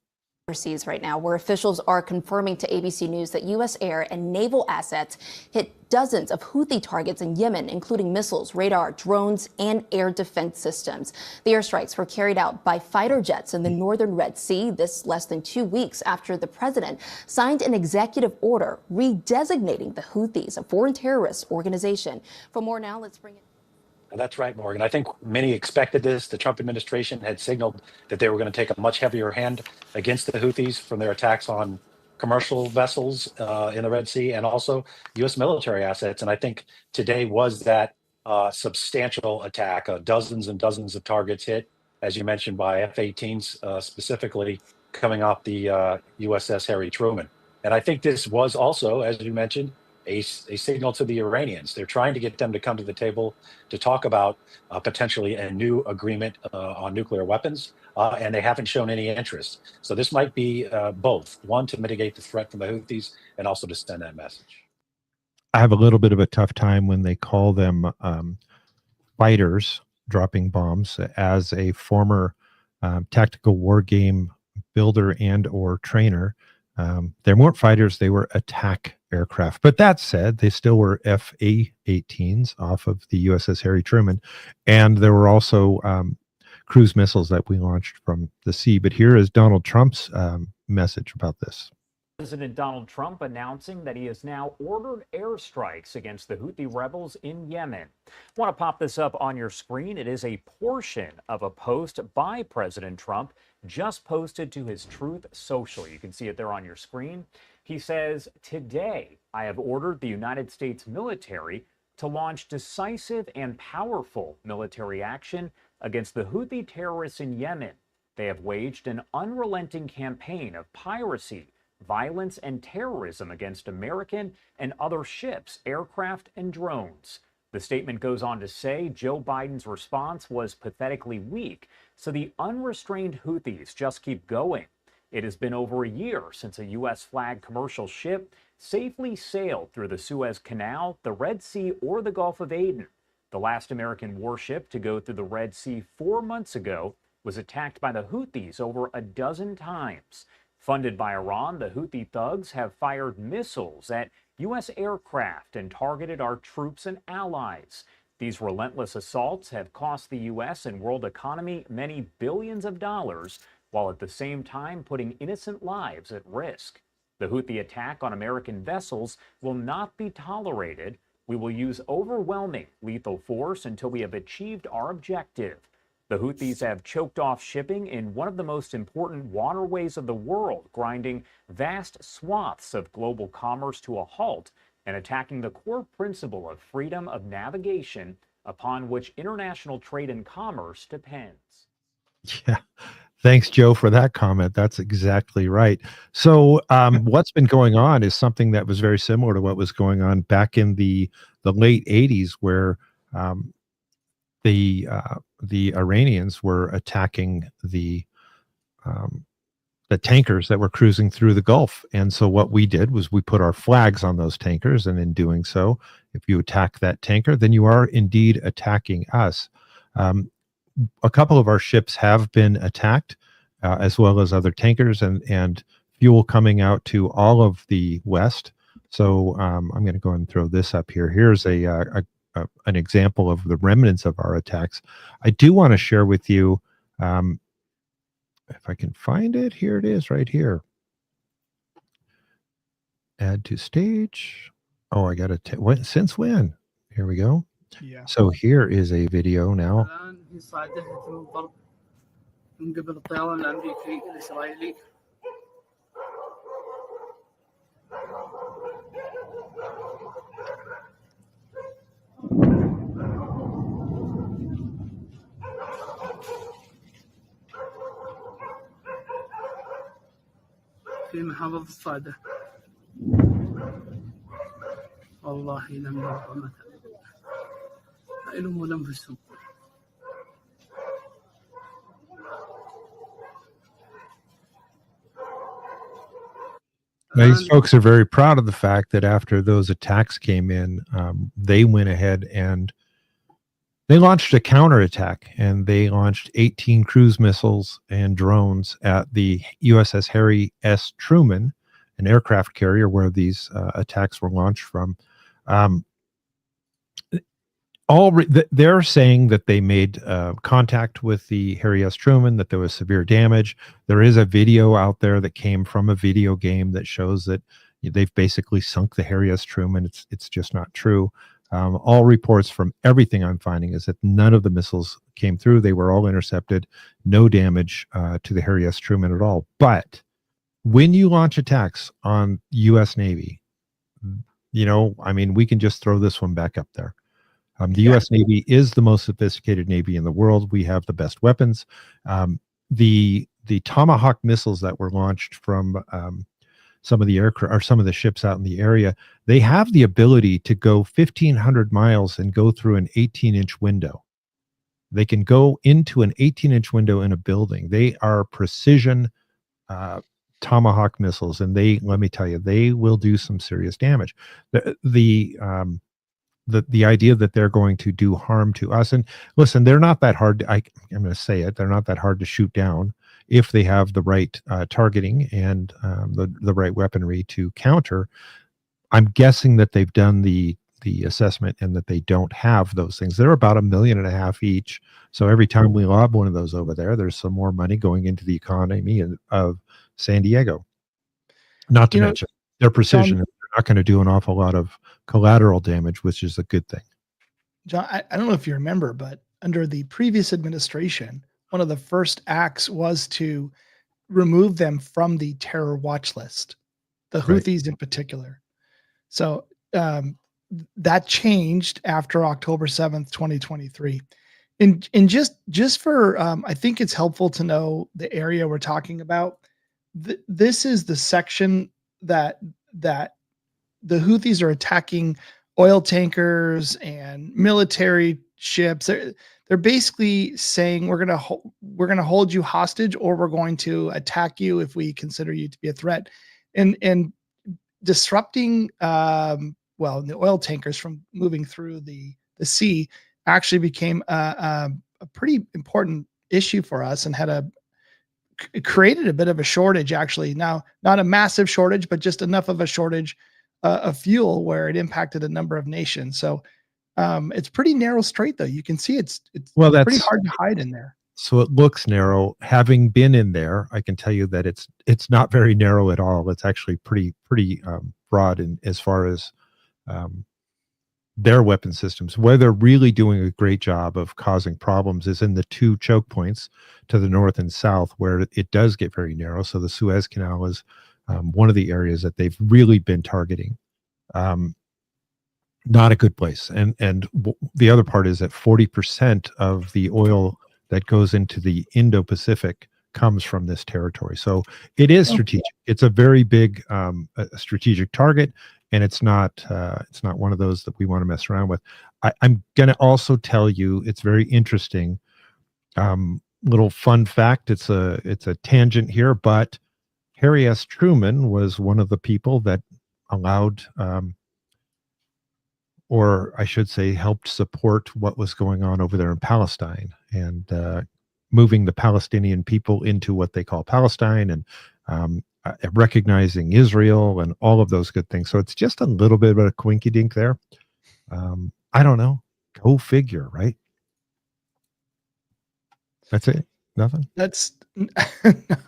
Overseas right now, where officials are confirming to ABC News that U.S. air and naval assets hit dozens of Houthi targets in Yemen, including missiles, radar, drones, and air defense systems. The airstrikes were carried out by fighter jets in the northern Red Sea, this less than 2 weeks after the president signed an executive order redesignating the Houthis a foreign terrorist organization. For more now, let's bring it. That's right, Morgan. I think many expected this. The Trump administration had signaled that they were going to take a much heavier hand against the Houthis from their attacks on commercial vessels in the Red Sea and also U.S. military assets. And I think today was that substantial attack. Dozens and dozens of targets hit, as you mentioned, by F-18s, specifically coming off the USS Harry Truman. And I think this was also, as you mentioned, a signal to the Iranians. They're trying to get them to come to the table to talk about potentially a new agreement on nuclear weapons, and they haven't shown any interest. So this might be both, one, to mitigate the threat from the Houthis and also to send that message. I have a little bit of a tough time when they call them fighters dropping bombs. As a former tactical war game builder and or trainer, they weren't fighters, they were attack aircraft. But that said, they still were F-A-18s off of the USS Harry Truman. And there were also cruise missiles that we launched from the sea. But here is Donald Trump's message about this. President Donald Trump announcing that he has now ordered airstrikes against the Houthi rebels in Yemen. Want to pop this up on your screen? It is a portion of a post by President Trump just posted to his Truth Social. You can see it there on your screen. He says, "Today, I have ordered the United States military to launch decisive and powerful military action against the Houthi terrorists in Yemen. They have waged an unrelenting campaign of piracy, violence, and terrorism against American and other ships, aircraft, and drones." The statement goes on to say Joe Biden's response was pathetically weak, so the unrestrained Houthis just keep going. It has been over a year since a U.S.-flagged commercial ship safely sailed through the Suez Canal, the Red Sea, or the Gulf of Aden. The last American warship to go through the Red Sea 4 months ago was attacked by the Houthis over a dozen times. Funded by Iran, the Houthi thugs have fired missiles at U.S. aircraft and targeted our troops and allies. These relentless assaults have cost the U.S. and world economy many billions of dollars, while at the same time putting innocent lives at risk. The Houthi attack on American vessels will not be tolerated. We will use overwhelming lethal force until we have achieved our objective. The Houthis have choked off shipping in one of the most important waterways of the world, grinding vast swaths of global commerce to a halt and attacking the core principle of freedom of navigation upon which international trade and commerce depends. Yeah. Thanks, Joe, for that comment. That's exactly right. So what's been going on is something that was very similar to what was going on back in the late 80s, where the Iranians were attacking the tankers that were cruising through the Gulf. And so what we did was we put our flags on those tankers. And in doing so, if you attack that tanker, then you are indeed attacking us. A couple of our ships have been attacked, as well as other tankers and fuel coming out to all of the West. So I'm going to go ahead and throw this up here. Here's an example of the remnants of our attacks. I do want to share with you, if I can find it, here it is right here. Add to stage. Oh, I got to, since when? Here we go. Yeah. So here is a video now. من قبل الطيران الأمريكي الإسرائيلي. في محافظة الصعدة. والله لم يرضى مثلا. فإلهم أنفسهم. Now, these folks are very proud of the fact that after those attacks came in, they went ahead and They launched a counterattack, and they launched 18 cruise missiles and drones at the USS Harry S. Truman, an aircraft carrier where these attacks were launched from. They're saying that they made contact with the Harry S. Truman, that there was severe damage. There is a video out there that came from a video game that shows that they've basically sunk the Harry S. Truman. It's just not true. All reports from everything I'm finding is that none of the missiles came through. They were all intercepted. No damage to the Harry S. Truman at all. But when you launch attacks on U.S. Navy, we can just throw this one back up there. The U.S. Navy is the most sophisticated Navy in the world. We have the best weapons. The Tomahawk missiles that were launched from some of the aircraft or some of the ships out in the area, they have the ability to go 1,500 miles and go through an 18-inch window. They can go into an 18-inch window in a building. They are precision Tomahawk missiles, and let me tell you, they will do some serious damage. The idea that they're going to do harm to us, and listen, they're not that hard. I'm going to say it. They're not that hard to shoot down if they have the right targeting and the right weaponry to counter. I'm guessing that they've done the assessment and that they don't have those things. They're about $1.5 million each. So every time we lob one of those over there, there's some more money going into the economy of San Diego. Not to mention their precision. They're not going to do an awful lot of collateral damage, which is a good thing. John, I don't know if you remember, but under the previous administration, one of the first acts was to remove them from the terror watch list, the Houthis in particular. So that changed after October 7th, 2023. And just for, I think it's helpful to know the area we're talking about. This is the section that the Houthis are attacking oil tankers and military ships. They're basically saying we're gonna hold you hostage, or we're going to attack you if we consider you to be a threat, and disrupting the oil tankers from moving through the sea actually became a pretty important issue for us, and it created a bit of a shortage, actually. Now, not a massive shortage, but just enough of a shortage of fuel where it impacted a number of nations. So it's pretty narrow strait, though. You can see it's pretty hard to hide in there. So it looks narrow. Having been in there, I can tell you that it's not very narrow at all. It's actually pretty broad in as far as their weapon systems. Where they're really doing a great job of causing problems is in the two choke points to the north and south, where it does get very narrow. So the Suez Canal is one of the areas that they've really been targeting. Not a good place. And the other part is that 40% of the oil that goes into the Indo-Pacific comes from this territory. So it is strategic. It's a very big strategic target, and it's not one of those that we want to mess around with. I'm going to also tell you, it's very interesting. Little fun fact. It's a tangent here, but Harry S. Truman was one of the people that allowed, or I should say, helped support what was going on over there in Palestine, and moving the Palestinian people into what they call Palestine, and recognizing Israel and all of those good things. So it's just a little bit of a quinky dink there. I don't know. Go figure, right? That's it. Nothing.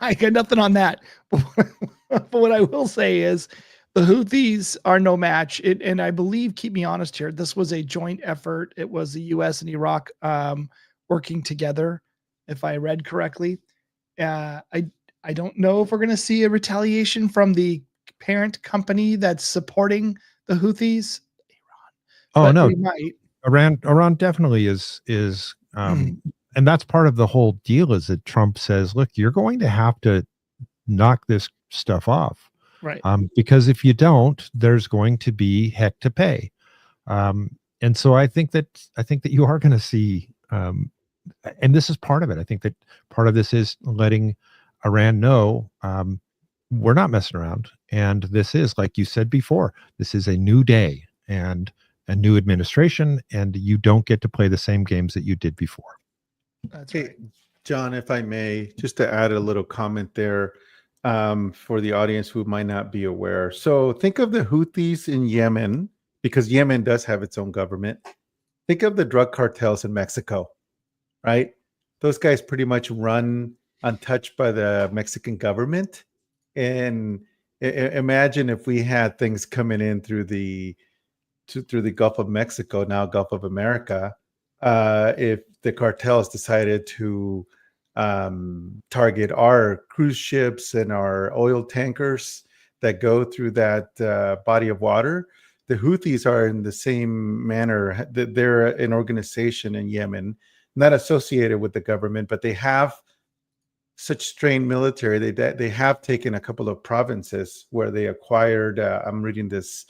I got nothing on that. But what I will say is the Houthis are no match. And I believe, keep me honest here, this was a joint effort. It was the U.S. and Iraq working together, if I read correctly. I don't know if we're going to see a retaliation from the parent company that's supporting the Houthis. Oh, no. We might. Iran definitely is and that's part of the whole deal, is that Trump says, look, you're going to have to knock this stuff off. Right. Because if you don't, there's going to be heck to pay. And so I think that you are going to see, and this is part of it. I think that part of this is letting Iran know, we're not messing around. And this is, like you said before, this is a new day. And a new administration, and you don't get to play the same games that you did before. That's right. John, if I may, just to add a little comment there for the audience who might not be aware. So think of the Houthis in Yemen, because Yemen does have its own government. Think of the drug cartels in Mexico, right? Those guys pretty much run untouched by the Mexican government. And imagine if we had things coming in through the Gulf of Mexico, now Gulf of America, if the cartels decided to target our cruise ships and our oil tankers that go through that body of water. The Houthis are in the same manner. They're an organization in Yemen, not associated with the government, but they have such strained military. They have taken a couple of provinces where they acquired. I'm reading this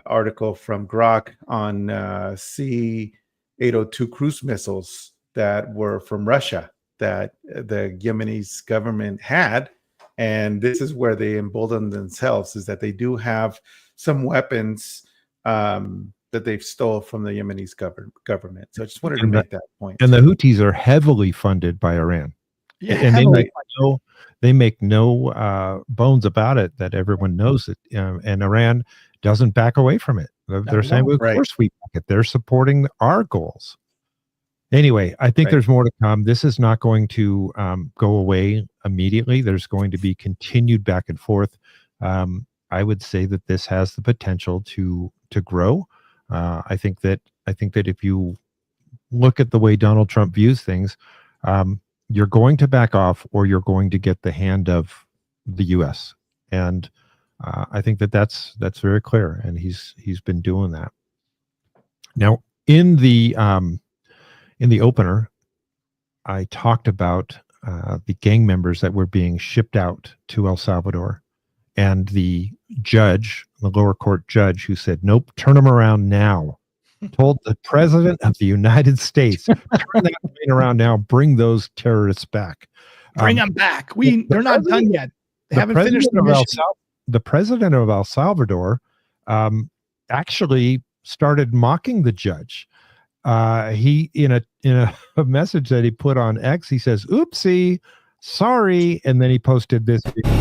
article from Grok on C-802 cruise missiles that were from Russia that the Yemenis government had. And this is where they embolden themselves, is that they do have some weapons that they've stole from the Yemenis government. So I just wanted to make that point. And the Houthis are heavily funded by Iran. Yeah, and they make no bones about it, that everyone knows it. And Iran doesn't back away from it. They're saying, well, of course we back it. They're supporting our goals. Anyway, I think there's more to come. This is not going to go away immediately. There's going to be continued back and forth. I would say that this has the potential to grow. I think that if you look at the way Donald Trump views things, you're going to back off, or you're going to get the hand of the U.S. And I think that's very clear, and he's been doing that. Now, in the opener, I talked about the gang members that were being shipped out to El Salvador, and the judge, the lower court judge, who said, nope, turn them around now, told the president of the United States, turn that plane around now, bring those terrorists back. Bring them back. They're not done yet. They haven't finished the mission. The president of El Salvador actually started mocking the judge. He in a message that he put on X, he says, oopsie, sorry, and then he posted this video.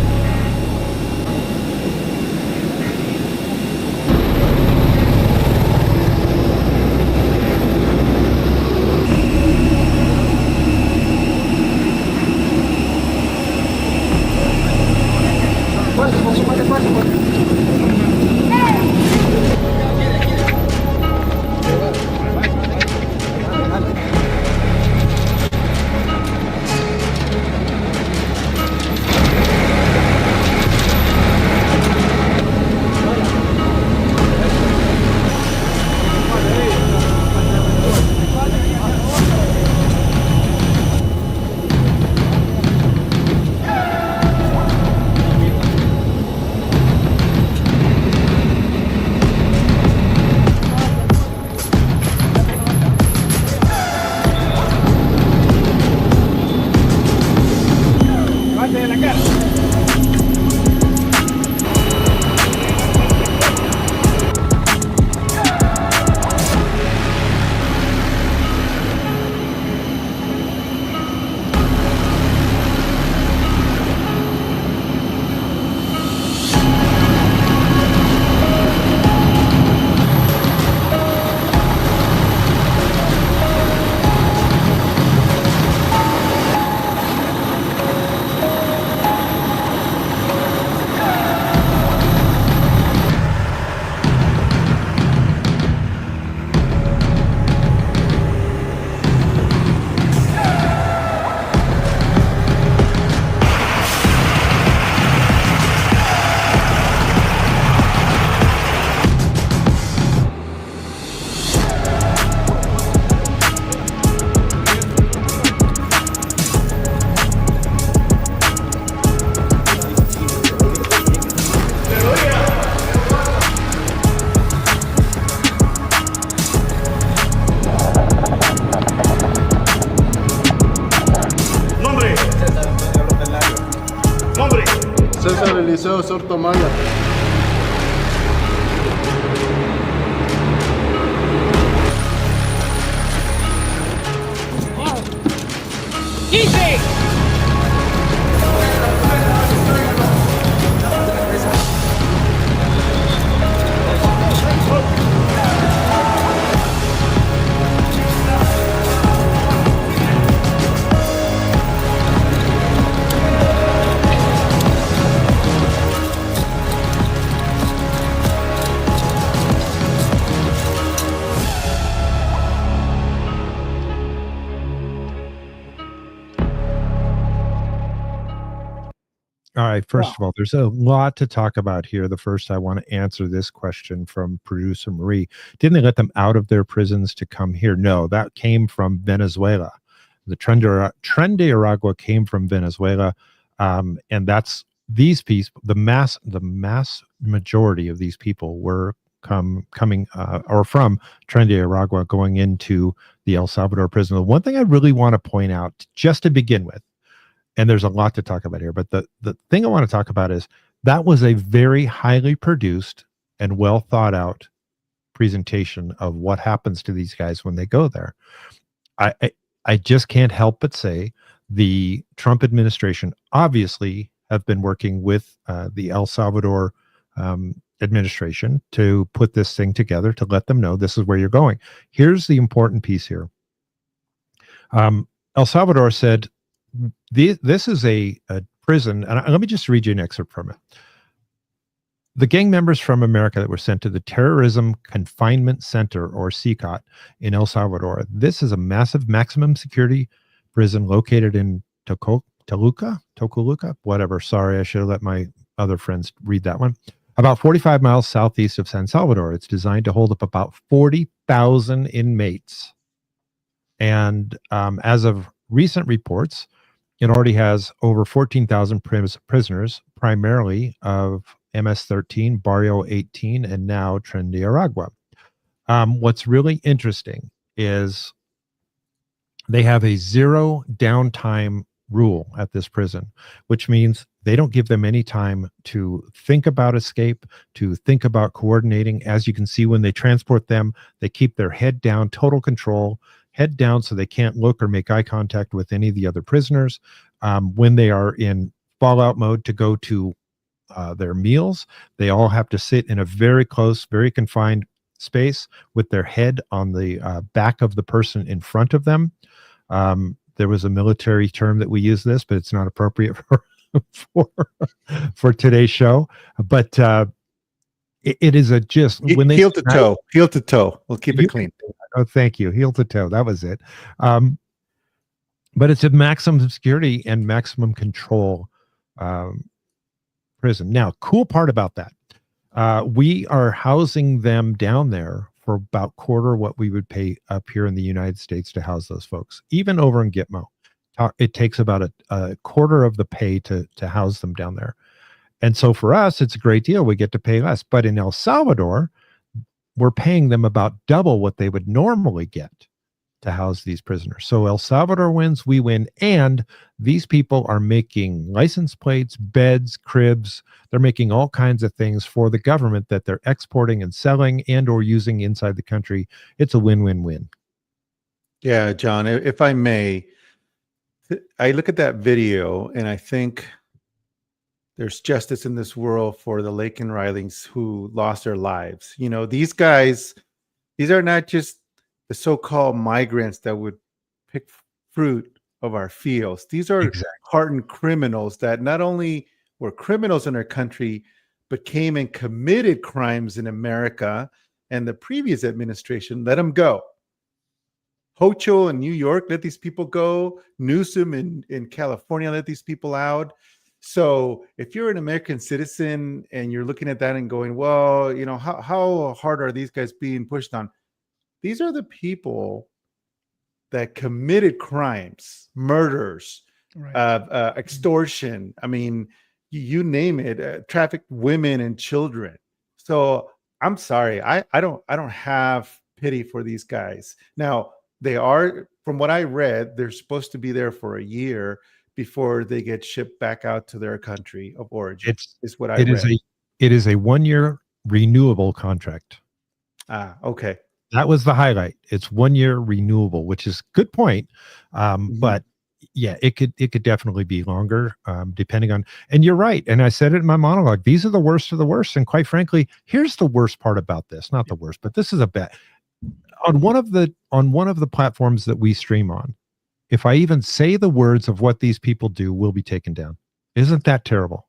César Eliseo Sortomaya. Easy! All right. First of all, there's a lot to talk about here. The first, I want to answer this question from producer Marie. Didn't they let them out of their prisons to come here? No, that came from Venezuela. The Tren-de-Aragua came from Venezuela. And that's these people, the mass majority of these people were coming or from Tren-de-Aragua going into the El Salvador prison. The one thing I really want to point out, just to begin with, and there's a lot to talk about here, but the thing I want to talk about is that was a very highly produced and well thought out presentation of what happens to these guys when they go there. I just can't help but say the Trump administration obviously have been working with the El Salvador administration to put this thing together to let them know this is where you're going. Here's the important piece here. El Salvador said, this is a prison, and let me just read you an excerpt from it. The gang members from America that were sent to the Terrorism Confinement Center, or CCOT, in El Salvador. This is a massive maximum security prison located in Toluca, whatever. Sorry, I should have let my other friends read that one. About 45 miles southeast of San Salvador. It's designed to hold up about 40,000 inmates. And as of recent reports, it already has over 14,000 prisoners, primarily of MS-13, Barrio 18, and now Tren-de-Aragua. What's really interesting is they have a 0 downtime rule at this prison, which means they don't give them any time to think about escape, to think about coordinating. As you can see, when they transport them, they keep their head down, total control, head down so they can't look or make eye contact with any of the other prisoners. When they are in fallout mode to go to their meals, they all have to sit in a very close, very confined space with their head on the back of the person in front of them. There was a military term that we use this, but it's not appropriate for today's show. But it is a just when they heel to toe. We'll keep it clean. Oh, thank you. Heel to toe. That was it. But it's a maximum security and maximum control prison. Now, cool part about that, we are housing them down there for about quarter what we would pay up here in the United States to house those folks. Even over in Gitmo, it takes about a quarter of the pay to house them down there. And so for us, it's a great deal. We get to pay less. But in El Salvador, we're paying them about double what they would normally get to house these prisoners. So El Salvador wins, we win, and these people are making license plates, beds, cribs. They're making all kinds of things for the government that they're exporting and selling and or using inside the country. It's a win-win-win. Yeah, John, if I may, I look at that video and I think there's justice in this world for the Laken Rileys who lost their lives. You know, these guys, these are not just the so-called migrants that would pick fruit of our fields. These are hardened criminals that not only were criminals in our country, but came and committed crimes in America, and the previous administration let them go. Hochul in New York let these people go. Newsom in California let these people out. So if you're an American citizen and you're looking at that and going, well, you know, how hard are these guys being pushed on? These are the people that committed crimes, murders, extortion. I mean, you name it, trafficked women and children. So I'm sorry, I don't have pity for these guys. Now, they are, from what I read, they're supposed to be there for a year before they get shipped back out to their country of origin. Is what I read. It is a 1-year renewable contract. Okay. That was the highlight. It's 1 year renewable, which is good point. But yeah, it could definitely be longer, depending on. And you're right. And I said it in my monologue. These are the worst of the worst. And quite frankly, here's the worst part about this. Not the worst, but this is a bet. On one of the platforms that we stream on, if I even say the words of what these people do, we'll be taken down. Isn't that terrible?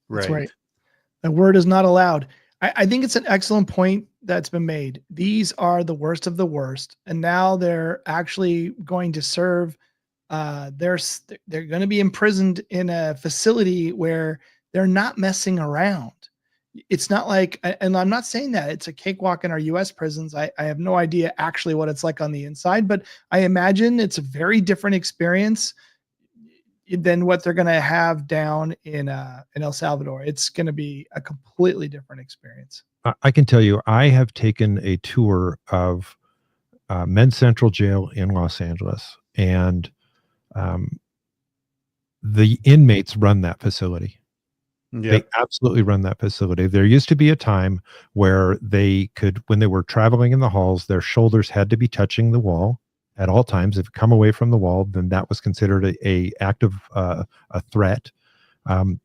That's right. The word is not allowed. I think it's an excellent point that's been made. These are the worst of the worst, and now they're actually going to serve. They're going to be imprisoned in a facility where they're not messing around. It's not like, and I'm not saying that it's a cakewalk in our U.S. prisons. I have no idea actually what it's like on the inside, but I imagine it's a very different experience than what they're going to have down in El Salvador. It's going to be a completely different experience. I can tell you, I have taken a tour of Men's Central Jail in Los Angeles, and the inmates run that facility. They absolutely run that facility. There used to be a time where they could, when they were traveling in the halls, their shoulders had to be touching the wall at all times. If you come away from the wall, then that was considered a act of a threat.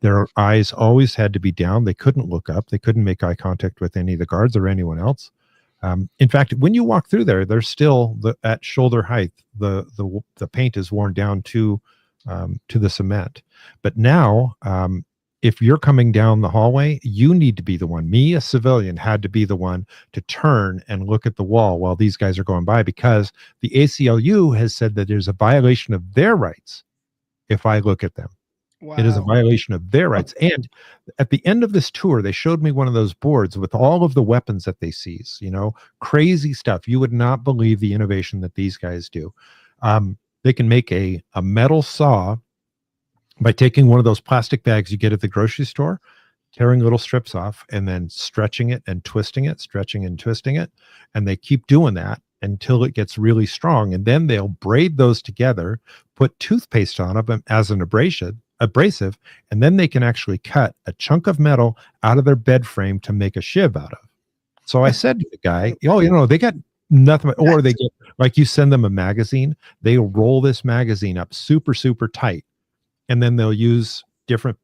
Their eyes always had to be down. They couldn't look up. They couldn't make eye contact with any of the guards or anyone else. In fact, when you walk through there, there's still at shoulder height, the paint is worn down to the cement. But now, if you're coming down the hallway, you need to be the one. Me, a civilian, had to be the one to turn and look at the wall while these guys are going by, because the ACLU has said that there's a violation of their rights if I look at them. Wow. It is a violation of their rights. And at the end of this tour, they showed me one of those boards with all of the weapons that they seize, you know, crazy stuff. You would not believe the innovation that these guys do. They can make a metal saw by taking one of those plastic bags you get at the grocery store, tearing little strips off, and then stretching it and twisting it, stretching and twisting it. And they keep doing that until it gets really strong. And then they'll braid those together, put toothpaste on them as an abrasive, and then they can actually cut a chunk of metal out of their bed frame to make a shiv out of. So I said to the guy, oh, you know, they got nothing, or they get, like, you send them a magazine, they roll this magazine up super, super tight. And then they'll use different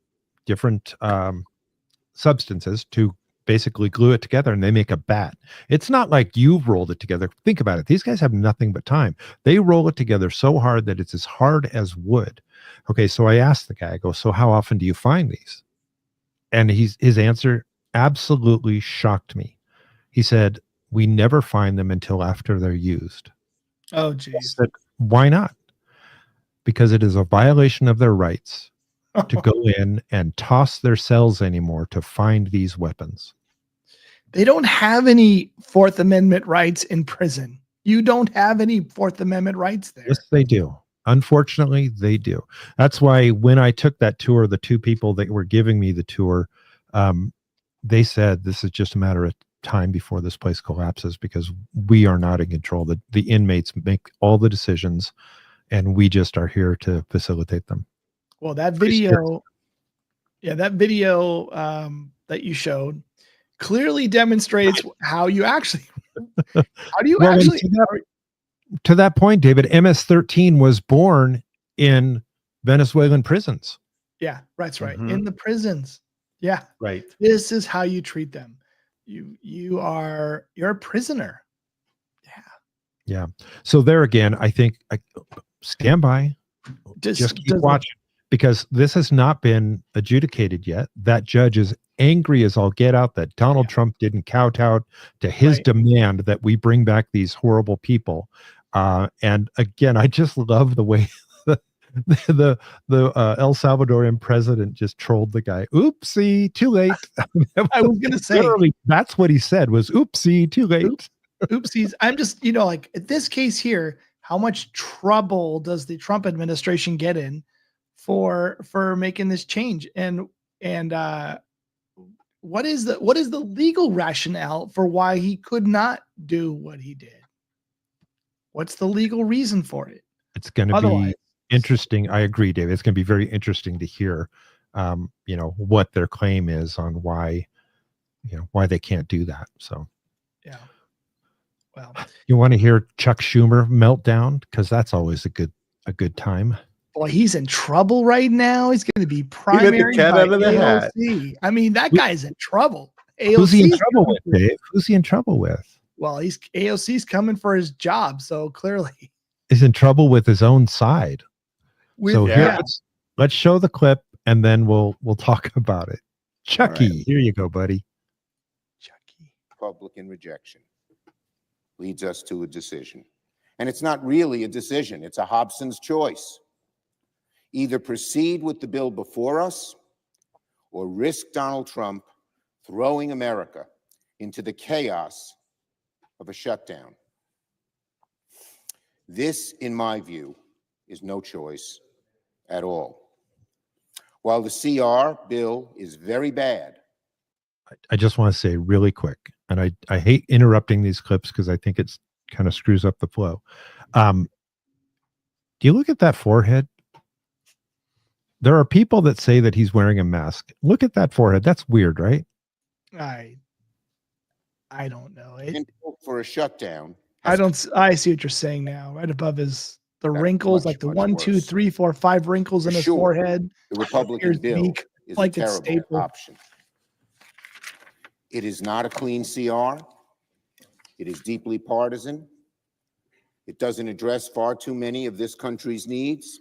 substances to basically glue it together, and they make a bat. It's not like you've rolled it together. Think about it. These guys have nothing but time. They roll it together so hard that it's as hard as wood. Okay, so I asked the guy, I go, so how often do you find these? And his answer absolutely shocked me. He said, we never find them until after they're used. Oh, geez. I said, why not? Because it is a violation of their rights to go in and toss their cells anymore to find these weapons. They don't have any Fourth Amendment rights in prison. You don't have any Fourth Amendment rights there. Yes, they do. Unfortunately, they do. That's why when I took that tour, the two people that were giving me the tour, they said this is just a matter of time before this place collapses, because we are not in control. The inmates make all the decisions, and we just are here to facilitate them. Well, that video, that you showed clearly demonstrates how you actually, to that point, David, MS-13 was born in Venezuelan prisons. Yeah, that's right. In the prisons. Yeah. Right. This is how you treat them. You're a prisoner. Yeah. So there again, I think stand by. Just keep watching, because this has not been adjudicated yet. That judge is angry as all get out that Donald Trump didn't kowtow to his demand that we bring back these horrible people. And again, I just love the way the El Salvadorian president just trolled the guy. Oopsie, too late. I was going to say, literally, that's what he said was, oopsie, too late. Oopsies. I'm just, like at this case here, how much trouble does the Trump administration get in for making this change? And what is the legal rationale for why he could not do what he did? What's the legal reason for it? It's going to be interesting. I agree, David. It's going to be very interesting to hear, what their claim is on why they can't do that. So, yeah. Well, you want to hear Chuck Schumer meltdown? Because that's always a good a good time. Boy, he's in trouble right now. He's going to be He let the primary cat by out of the hat. AOC. I mean, that guy's in trouble. Who's he in AOC's trouble coming with, for- Dave? Who's he in trouble with? Well, AOC's coming for his job, so clearly. He's in trouble with his own side. So here, Yeah. let's show the clip, and then we'll talk about it. Chucky, right. here you go, buddy. Republican rejection leads us to a decision. And it's not really a decision, it's a Hobson's choice. Either proceed with the bill before us or risk Donald Trump throwing America into the chaos of a shutdown. This, in my view, is no choice at all. While the CR bill is very bad, I just want to say really quick, and I hate interrupting these clips because I think it's kind of screws up the flow. Do you look at that forehead? There are people that say that he's wearing a mask. Look at that forehead. That's weird, right? I don't know. for a shutdown, I see what you're saying now. Right above the wrinkles, like the 1, 2, 3, 4, 5 wrinkles in For his sure, forehead. the Republican Here's bill beak, is like a it's terrible stapled. option. It is not a clean CR. It is deeply partisan. It doesn't address far too many of this country's needs.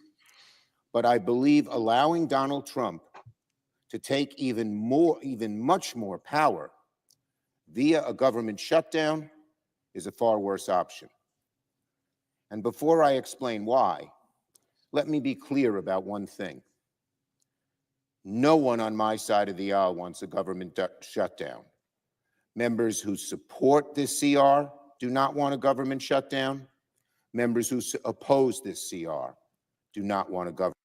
But I believe allowing Donald Trump to take even much more power via a government shutdown is a far worse option. And before I explain why, let me be clear about one thing. No one on my side of the aisle wants a government shutdown. Members who support this CR do not want a government shutdown. Members who oppose this CR do not want a government.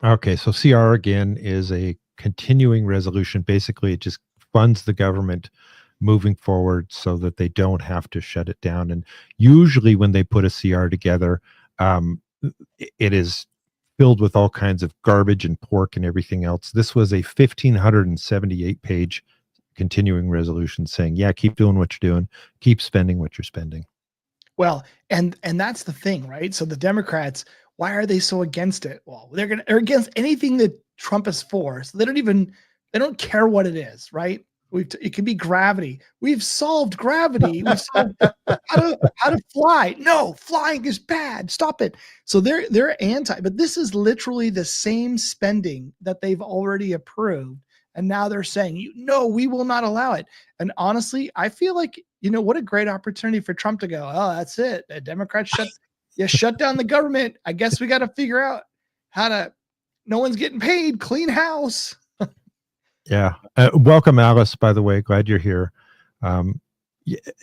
Okay, so CR again is a continuing resolution. Basically, it just funds the government moving forward so that they don't have to shut it down. And usually when they put a CR together, it is filled with all kinds of garbage and pork and everything else. This was a 1,578-page continuing resolution saying, yeah, keep doing what you're doing, keep spending what you're spending. Well, and that's the thing, right? So the Democrats, why are they so against it? Well, they're against anything that Trump is for. So they don't care what it is, right? It could be gravity. We've solved gravity. We've solved how to fly. No, flying is bad. Stop it. So they're anti, but this is literally the same spending that they've already approved. And now they're saying, no, we will not allow it. And honestly, I feel like, what a great opportunity for Trump to go, oh, that's it. The Democrats shut down the government. I guess we got to figure out no one's getting paid, clean house. Yeah. Welcome, Alice, by the way. Glad you're here.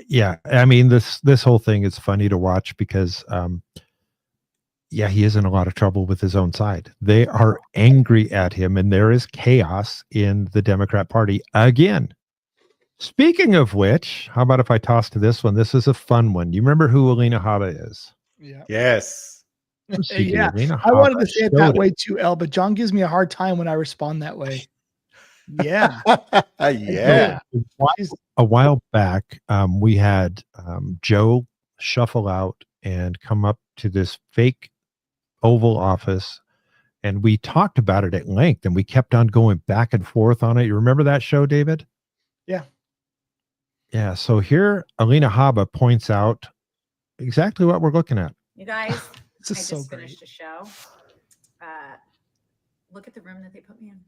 Yeah. I mean, this whole thing is funny to watch because, he is in a lot of trouble with his own side. They are angry at him, and there is chaos in the Democrat Party again. Speaking of which, how about if I toss to this one? This is a fun one. You remember who Alina Habba is? Yeah. Yes. Yeah. I wanted to say it that way too, El, but John gives me a hard time when I respond that way. Yeah. Yeah. A while back, we had Joe shuffle out and come up to this fake Oval Office, and we talked about it at length, and we kept on going back and forth on it. You remember that show, David? Yeah. Yeah. So here, Alina Habba points out exactly what we're looking at. You guys, This is I so just great. finished a show. Look at the room that they put me in.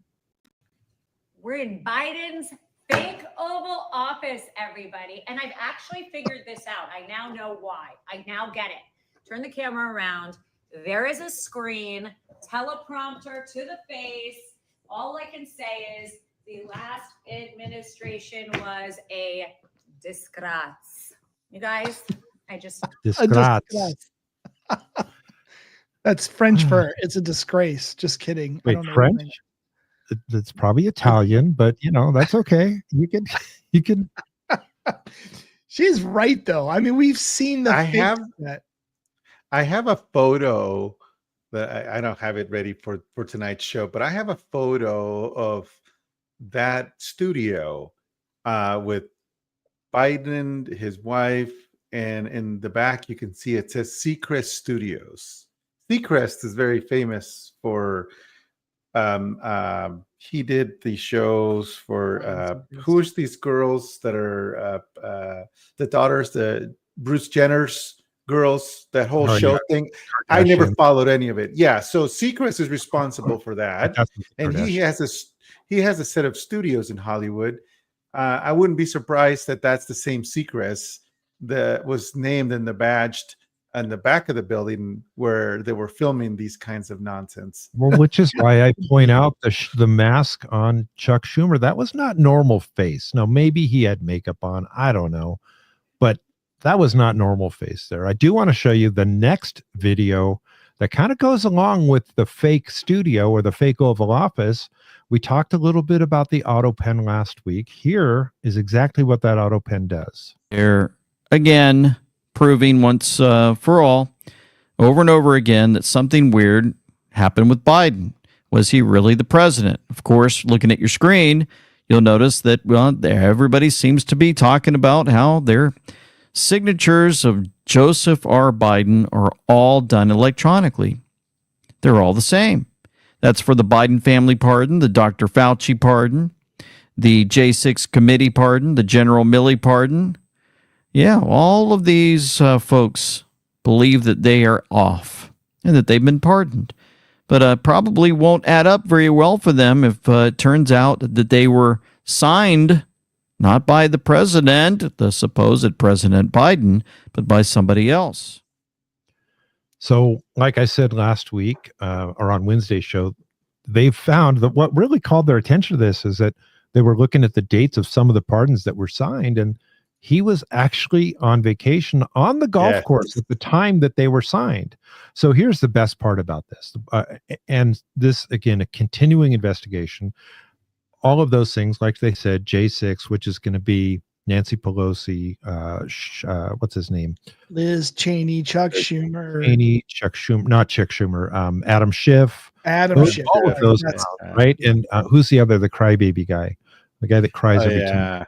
We're in Biden's fake Oval Office, everybody. And I've actually figured this out. I now know why. I now get it. Turn the camera around. There is a screen, teleprompter to the face. All I can say is the last administration was a disgrace. You guys, Disgrace. That's French for it's a disgrace. Just kidding. Wait, I don't know French? French. It's probably Italian, but that's okay. You can. She's right though. I mean, we've seen the. I have a photo that I don't have it ready for tonight's show, but I have a photo of that studio with Biden, his wife, and in the back you can see it says Seacrest Studios. Seacrest is very famous for. He did the shows for who's these girls that are the daughters, the Bruce Jenner's girls, that whole show thing. I never followed any of it. Yeah, so Seacrest is responsible for that, and he has a set of studios in Hollywood. I wouldn't be surprised that that's the same Seacrest that was named in the badged on the back of the building where they were filming these kinds of nonsense. Well, which is why I point out the mask on Chuck Schumer. That was not normal face. Now, maybe he had makeup on. I don't know. But that was not normal face there. I do want to show you the next video that kind of goes along with the fake studio or the fake Oval Office. We talked a little bit about the auto pen last week. Here is exactly what that auto pen does. Here again, proving once for all, over and over again, that something weird happened with Biden. Was he really the president? Of course, looking at your screen, you'll notice that, well, everybody seems to be talking about how their signatures of Joseph R. Biden are all done electronically. They're all the same. That's for the Biden family pardon, the Dr. Fauci pardon, the J6 committee pardon, the General Milley pardon. Yeah, all of these folks believe that they are off and that they've been pardoned. But probably won't add up very well for them if it turns out that they were signed not by the president, the supposed President Biden, but by somebody else. So, like I said last week, or on Wednesday's show, they found that what really called their attention to this is that they were looking at the dates of some of the pardons that were signed, and he was actually on vacation on the golf course at the time that they were signed. So here's the best part about this. And this, again, a continuing investigation. All of those things, like they said, J6, which is going to be Nancy Pelosi, what's his name? Liz Cheney, Chuck Schumer. Chuck Schumer, not Chuck Schumer, Adam Schiff. Schiff. All of those, right? And who's the other, the crybaby guy? The guy that cries every time.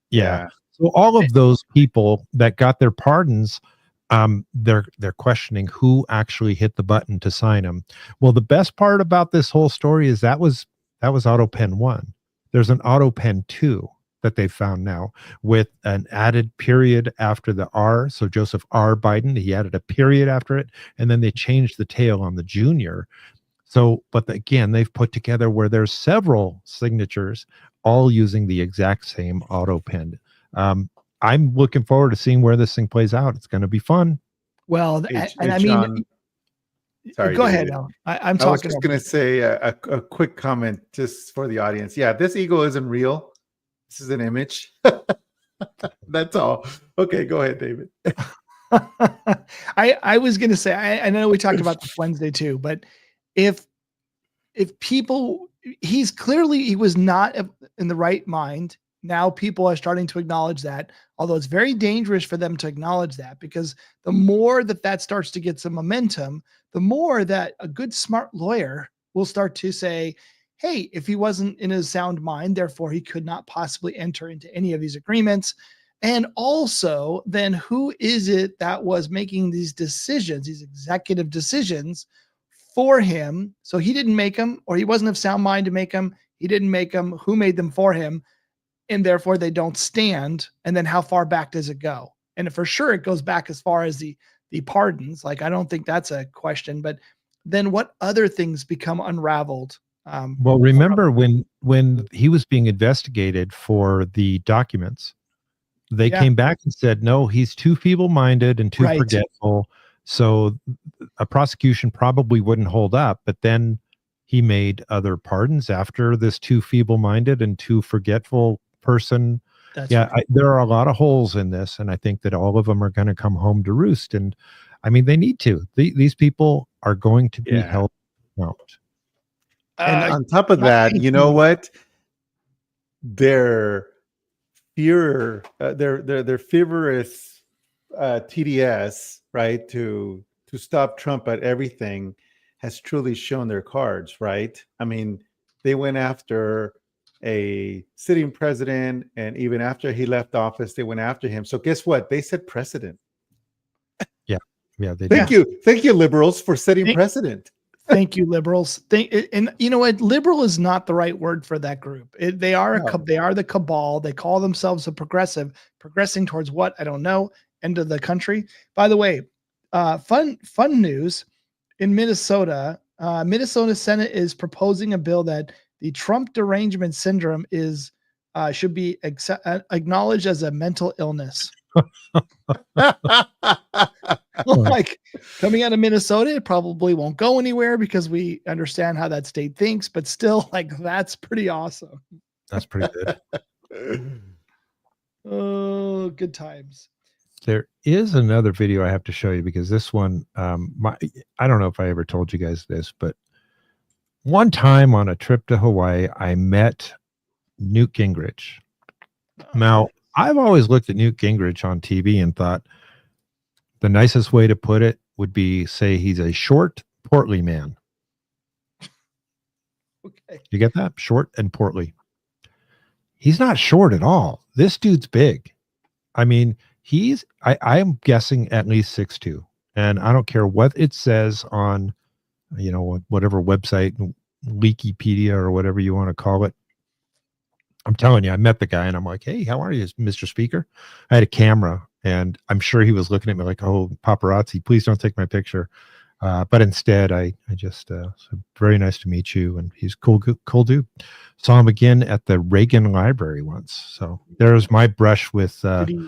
Yeah. So all of those people that got their pardons, they're questioning who actually hit the button to sign them. Well, the best part about this whole story is that was Auto Pen 1. There's an Auto Pen 2 that they found now with an added period after the R. So Joseph R. Biden, he added a period after it, and then they changed the tail on the junior. So, but again, they've put together where there's several signatures all using the exact same Auto Pen. I'm looking forward to seeing where this thing plays out. It's going to be fun. Well, I mean, sorry, go ahead. I'm talking. I was just going to say a quick comment just for the audience. Yeah, this eagle isn't real. This is an image. That's all. Okay, go ahead, David. I was going to say, I know we talked about this Wednesday too, but if people, he was not in the right mind. Now people are starting to acknowledge that, although it's very dangerous for them to acknowledge that, because the more that starts to get some momentum, the more that a good, smart lawyer will start to say, hey, if he wasn't in his sound mind, therefore he could not possibly enter into any of these agreements. And also, then who is it that was making these decisions, these executive decisions for him? So he didn't make them, or he wasn't of sound mind to make them. He didn't make them. Who made them for him? And therefore they don't stand. And then how far back does it go? And for sure it goes back as far as the pardons. Like, I don't think that's a question, but then what other things become unraveled? Well, remember when he was being investigated for the documents, they came back and said, no, he's too feeble-minded and too forgetful. So a prosecution probably wouldn't hold up, but then he made other pardons after this too feeble-minded and too forgetful person. There are a lot of holes in this, and I think that all of them are going to come home to roost. And I mean, they need to. These people are going to be held out. And on top of that, you know what? Their fear, their frivolous TDS, right, to stop Trump at everything, has truly shown their cards, right? I mean, they went after a sitting president, and even after he left office, they went after him. So guess what? They set precedent. Yeah. Yeah, they Thank do. you, liberals, for setting precedent. Thank you, liberals. And you know what? Liberal is not the right word for that group. They are they are the cabal. They call themselves a progressive, progressing towards what? I don't know. End of the country. By the way, fun news in Minnesota. Minnesota Senate is proposing a bill that the Trump derangement syndrome is should be acknowledged as a mental illness. Like, coming out of Minnesota, it probably won't go anywhere because we understand how that state thinks, but still, like, that's pretty awesome. That's pretty good. Oh, good times. There is another video I have to show you because this one, I don't know if I ever told you guys this, but one time on a trip to Hawaii, I met Newt Gingrich. Now, I've always looked at Newt Gingrich on TV and thought the nicest way to put it would be say he's a short, portly man. Okay. You get that? Short and portly. He's not short at all. This dude's big. I mean, I am guessing at least 6'2", and I don't care what it says on, whatever website, Wikipedia or whatever you want to call it. I'm telling you, I met the guy and I'm like, hey, how are you, Mr. Speaker? I had a camera and I'm sure he was looking at me like, oh, paparazzi, please don't take my picture. But instead, I just said, very nice to meet you. And he's cool dude. Saw him again at the Reagan Library once. So there's my brush with the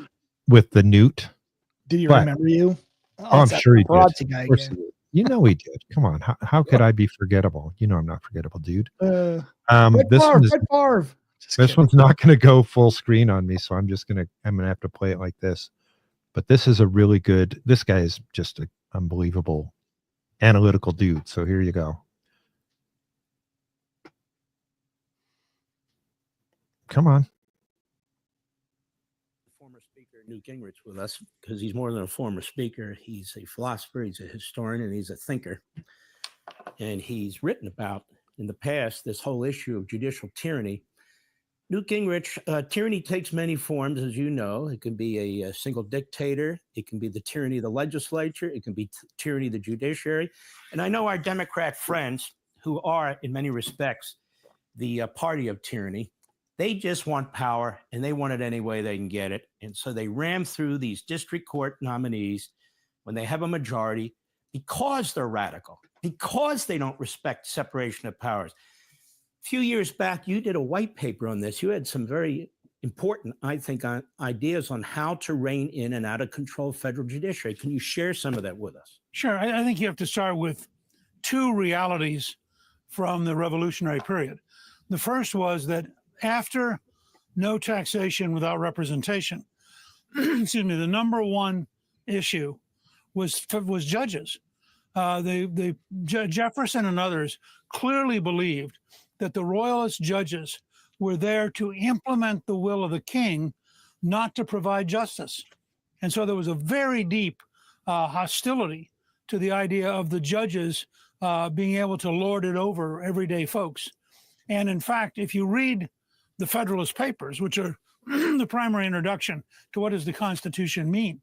Newt. Did he remember you? Oh, I'm sure he did. Paparazzi guy again. You know he did. Come on. How could I be forgettable? You know I'm not forgettable, dude. Brett Favre. This one's not going to go full screen on me, so I'm going to have to play it like this. But this is a really good, this guy is just an unbelievable analytical dude. So here you go. Come on. Former Speaker Newt Gingrich with us because he's more than a former speaker. He's a philosopher, he's a historian, and he's a thinker. And he's written about, in the past, this whole issue of judicial tyranny. Newt Gingrich, tyranny takes many forms, as you know. It can be a single dictator. It can be the tyranny of the legislature. It can be tyranny of the judiciary. And I know our Democrat friends, who are, in many respects, the party of tyranny, they just want power, and they want it any way they can get it. And so they ram through these district court nominees when they have a majority because they're radical, because they don't respect separation of powers. A few years back, you did a white paper on this. You had some very important, I think, ideas on how to rein in an out-of-control federal judiciary. Can you share some of that with us? Sure. I think you have to start with two realities from the revolutionary period. The first was that after no taxation without representation, excuse me, the number one issue was judges. Jefferson and others clearly believed that the royalist judges were there to implement the will of the king, not to provide justice. And so there was a very deep hostility to the idea of the judges being able to lord it over everyday folks. And in fact, if you read the Federalist Papers, which are the primary introduction to what does the Constitution mean,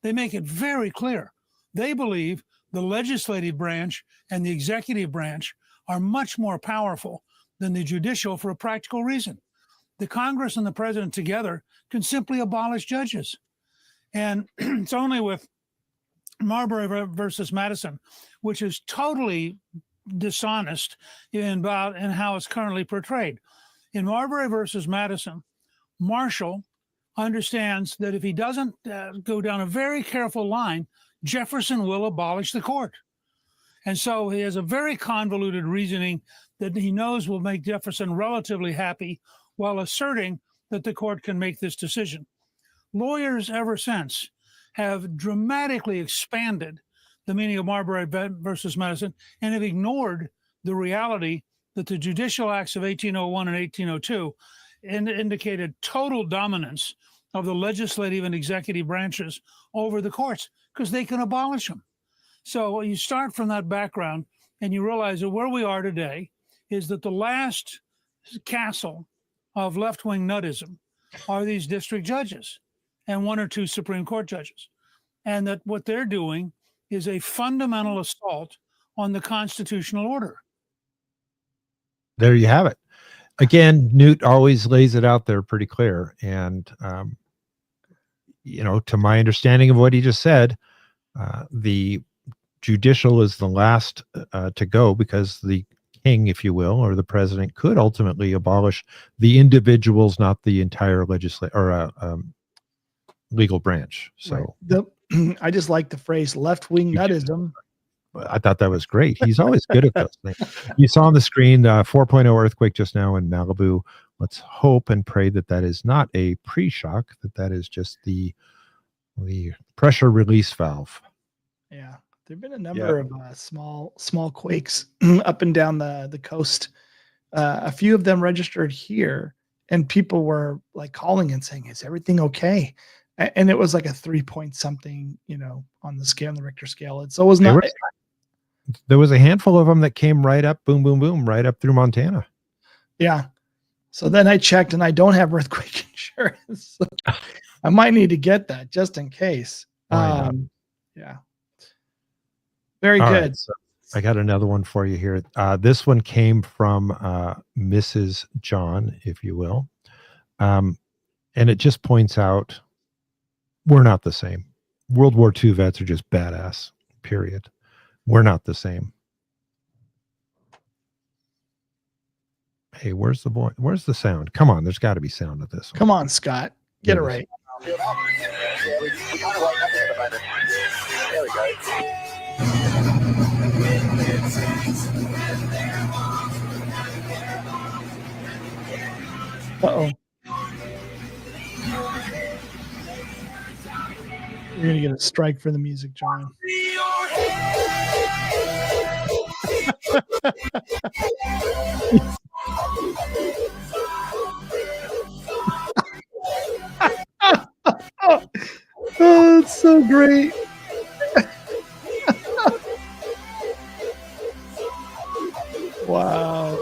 they make it very clear. They believe the legislative branch and the executive branch are much more powerful than the judicial for a practical reason. The Congress and the president together can simply abolish judges. And it's only with Marbury versus Madison, which is totally dishonest in how it's currently portrayed. In Marbury versus Madison, Marshall understands that if he doesn't go down a very careful line, Jefferson will abolish the court. And so he has a very convoluted reasoning that he knows will make Jefferson relatively happy while asserting that the court can make this decision. Lawyers ever since have dramatically expanded the meaning of Marbury versus Madison and have ignored the reality that the judicial acts of 1801 and 1802 indicated total dominance of the legislative and executive branches over the courts because they can abolish them. So you start from that background and you realize that where we are today is that the last castle of left-wing nuttism are these district judges and one or two Supreme Court judges. And that what they're doing is a fundamental assault on the constitutional order. There you have it. Again, Newt always lays it out there pretty clear. And, to my understanding of what he just said, the judicial is the last to go, because the king, if you will, or the president could ultimately abolish the individuals, not the entire legal branch. So I just like the phrase left-wing nuttism. I thought that was great. He's always good at those things. You saw on the screen 4.0 earthquake just now in Malibu. Let's hope and pray that that is not a pre-shock, that is just the pressure release valve. Yeah, there've been a number of small quakes up and down the coast. A few of them registered here, and people were like calling and saying, "Is everything okay?" And it was like a 3 point something, on the scale, on the Richter scale. So it was not. There was a handful of them that came right up, boom, boom, boom, right up through Montana. Yeah. So then I checked, and I don't have earthquake insurance. So I might need to get that just in case. Yeah. Very All good. right, so I got another one for you here. This one came from Mrs. John, if you will. And it just points out we're not the same. World War II vets are just badass, period. We're not the same. Hey, where's the boy? Where's the sound? Come on, there's got to be sound with this one. Come on, Scott. Get it right. There we go. Uh-oh. You're going to get a strike for the music, John. Oh, it's so great. Wow.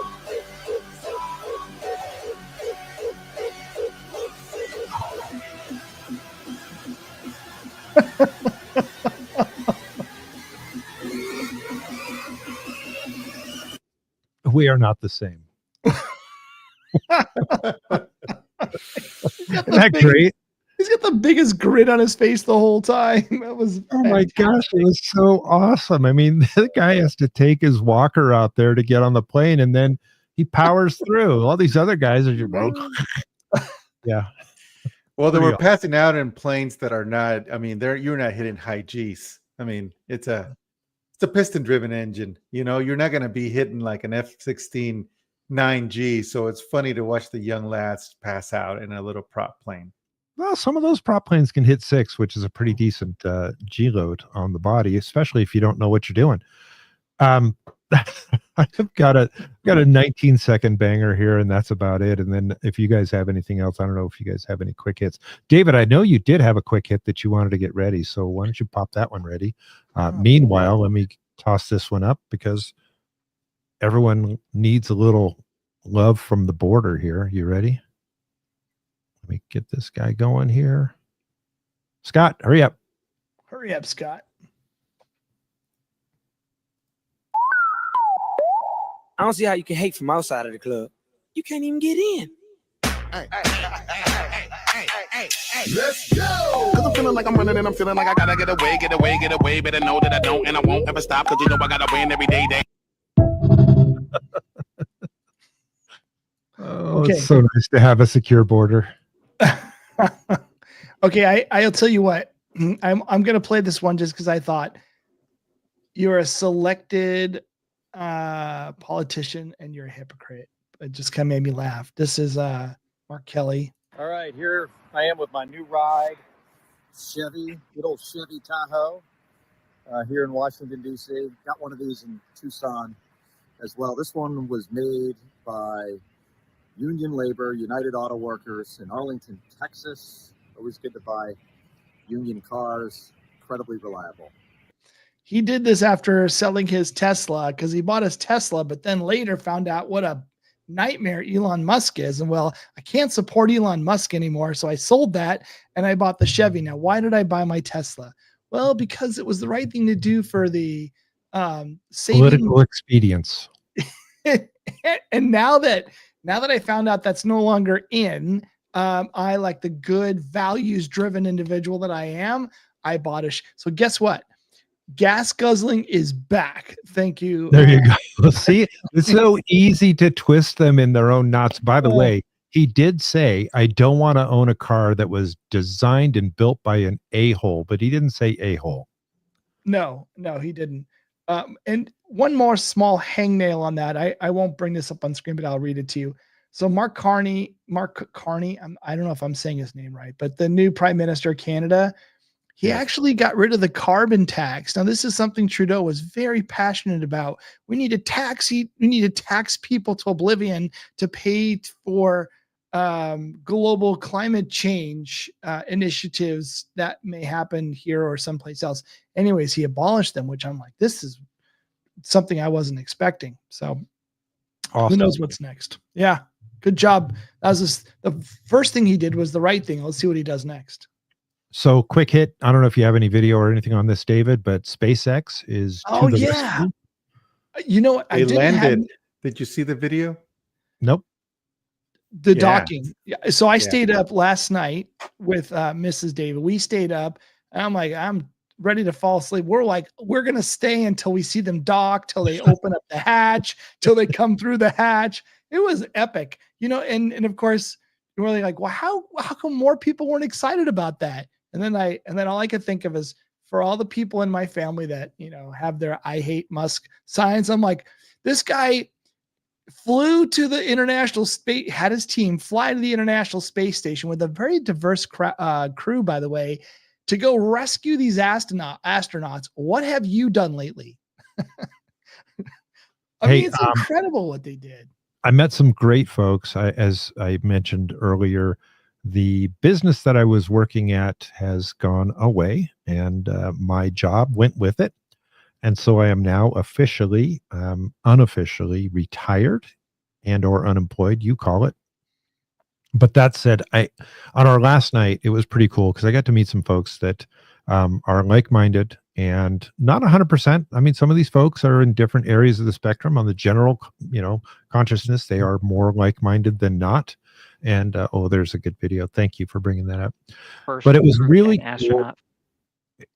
We are not the same. Isn't that great? He's got the biggest grin on his face the whole time. That was my gosh, it was so awesome. I mean, the guy has to take his walker out there to get on the plane, and then he powers through. All these other guys are just yeah. Well, they Pretty were passing out in planes that are not. I mean, you're not hitting high G's. I mean, it's a piston-driven engine. You're not going to be hitting like an F-16 9G. So it's funny to watch the young lads pass out in a little prop plane. Well, some of those prop planes can hit 6, which is a pretty decent G load on the body, especially if you don't know what you're doing. I've got a 19-second banger here, and that's about it. And then if you guys have anything else, I don't know if you guys have any quick hits. David, I know you did have a quick hit that you wanted to get ready, so why don't you pop that one ready? Meanwhile, let me toss this one up because everyone needs a little love from the border here. You ready? Let me get this guy going here. Scott, hurry up. Hurry up, Scott. I don't see how you can hate from outside of the club. You can't even get in. Let's go! Cause I'm feeling like I'm running and I'm feeling like I gotta get away. Better know that I don't and I won't ever stop. Cause I gotta win every day. Oh, okay. It's so nice to have a secure border. Okay, I'll tell you what. I'm gonna play this one just because I thought you're a selected politician and you're a hypocrite. It just kind of made me laugh. This is Mark Kelly. All right, here I am with my new ride, Chevy, good old Chevy Tahoe, here in Washington, D.C. Got one of these in Tucson as well. This one was made by Union Labor, United Auto Workers in Arlington, Texas. Always good to buy Union cars, incredibly reliable. He did this after selling his Tesla because he bought his Tesla, but then later found out what a nightmare Elon Musk is. And well, I can't support Elon Musk anymore. So I sold that and I bought the Chevy. Now, why did I buy my Tesla? Well, because it was the right thing to do for the saving Political expedience. and now that I found out that's no longer in, I, like the good values driven individual that I am, I bought so guess what? Gas guzzling is back. Thank you. There you go. See, it's so easy to twist them in their own knots. By the way, he did say, I don't want to own a car that was designed and built by an a-hole, but he didn't say a-hole. No, he didn't. And one more small hangnail on that. I won't bring this up on screen, but I'll read it to you. So Mark Carney, I don't know if I'm saying his name right, but the new Prime Minister of Canada, he actually got rid of the carbon tax. Now, this is something Trudeau was very passionate about. We need to tax people to oblivion to pay for global climate change initiatives that may happen here or someplace else. Anyways, he abolished them, which I'm like, this is something I wasn't expecting. So awesome. Who knows what's next? Yeah, good job. That was the first thing he did was the right thing. Let's see what he does next. So quick hit. I don't know if you have any video or anything on this, David, but SpaceX is. Oh yeah. Rescue. You know what? They landed. Did you see the video? Nope. The docking. Yeah. So I stayed up last night with Mrs. David. We stayed up. And I'm like, I'm ready to fall asleep. We're going to stay until we see them dock, till they open up the hatch, till they come through the hatch. It was epic, and of course we're like, well, how come more people weren't excited about that? And then all I could think of is for all the people in my family that, have their I hate Musk signs. I'm like, this guy flew to the International Space, had his team fly to the International Space Station with a very diverse crew, by the way, to go rescue these astronauts. What have you done lately? I mean, it's incredible what they did. I met some great folks. As I mentioned earlier, the business that I was working at has gone away, and my job went with it. And so I am now officially, unofficially retired and or unemployed, you call it. But that said, on our last night, it was pretty cool because I got to meet some folks that are like-minded and not 100%. I mean, some of these folks are in different areas of the spectrum. On the general, consciousness, they are more like-minded than not. And there's a good video. Thank you for bringing that up. But it was really cool.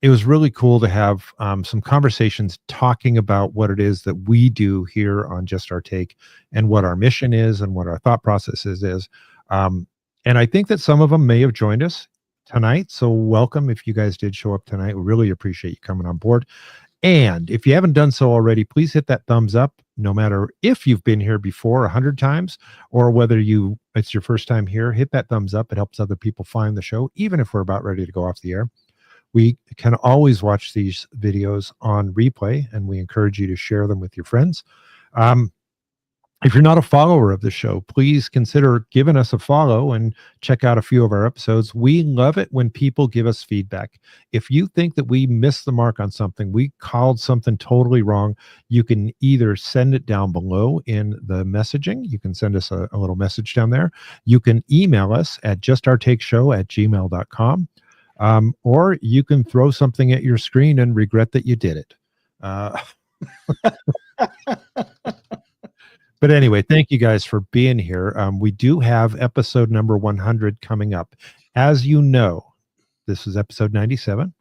It was really cool to have some conversations talking about what it is that we do here on Just Our Take and what our mission is and what our thought processes is. And I think that some of them may have joined us tonight. So welcome if you guys did show up tonight. We really appreciate you coming on board. And if you haven't done so already, please hit that thumbs up, no matter if you've been here before 100 times or whether it's your first time here. Hit that thumbs up. It helps other people find the show, even if we're about ready to go off the air. We can always watch these videos on replay, and we encourage you to share them with your friends. If you're not a follower of the show, please consider giving us a follow and check out a few of our episodes. We love it when people give us feedback. If you think that we missed the mark on something, we called something totally wrong, you can either send it down below in the messaging. You can send us a little message down there. You can email us at justourtakeshow@gmail.com. Or you can throw something at your screen and regret that you did it. But anyway, thank you guys for being here. We do have episode number 100 coming up. As you know, this is episode 97.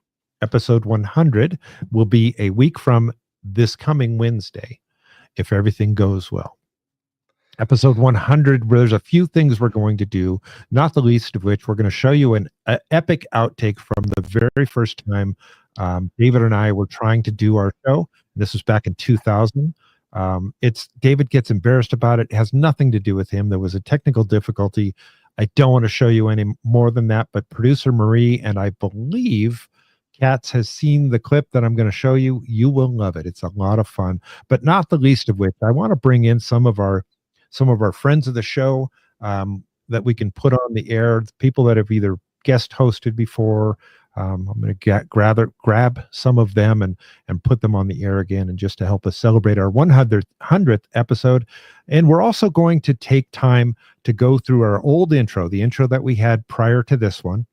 Episode 100 will be a week from this coming Wednesday, if everything goes well. Episode 100, where there's a few things we're going to do, not the least of which we're going to show you an epic outtake from the very first time David and I were trying to do our show. This was back in 2000. David gets embarrassed about it. It has nothing to do with him. There was a technical difficulty. I don't want to show you any more than that, but producer Marie, and I believe Katz, has seen the clip that I'm going to show you. You will love it. It's a lot of fun, but not the least of which I want to bring in some of our friends of the show that we can put on the air, people that have either guest hosted before. I'm going to grab some of them and put them on the air again, and just to help us celebrate our 100th episode. And we're also going to take time to go through our old intro, the intro that we had prior to this one.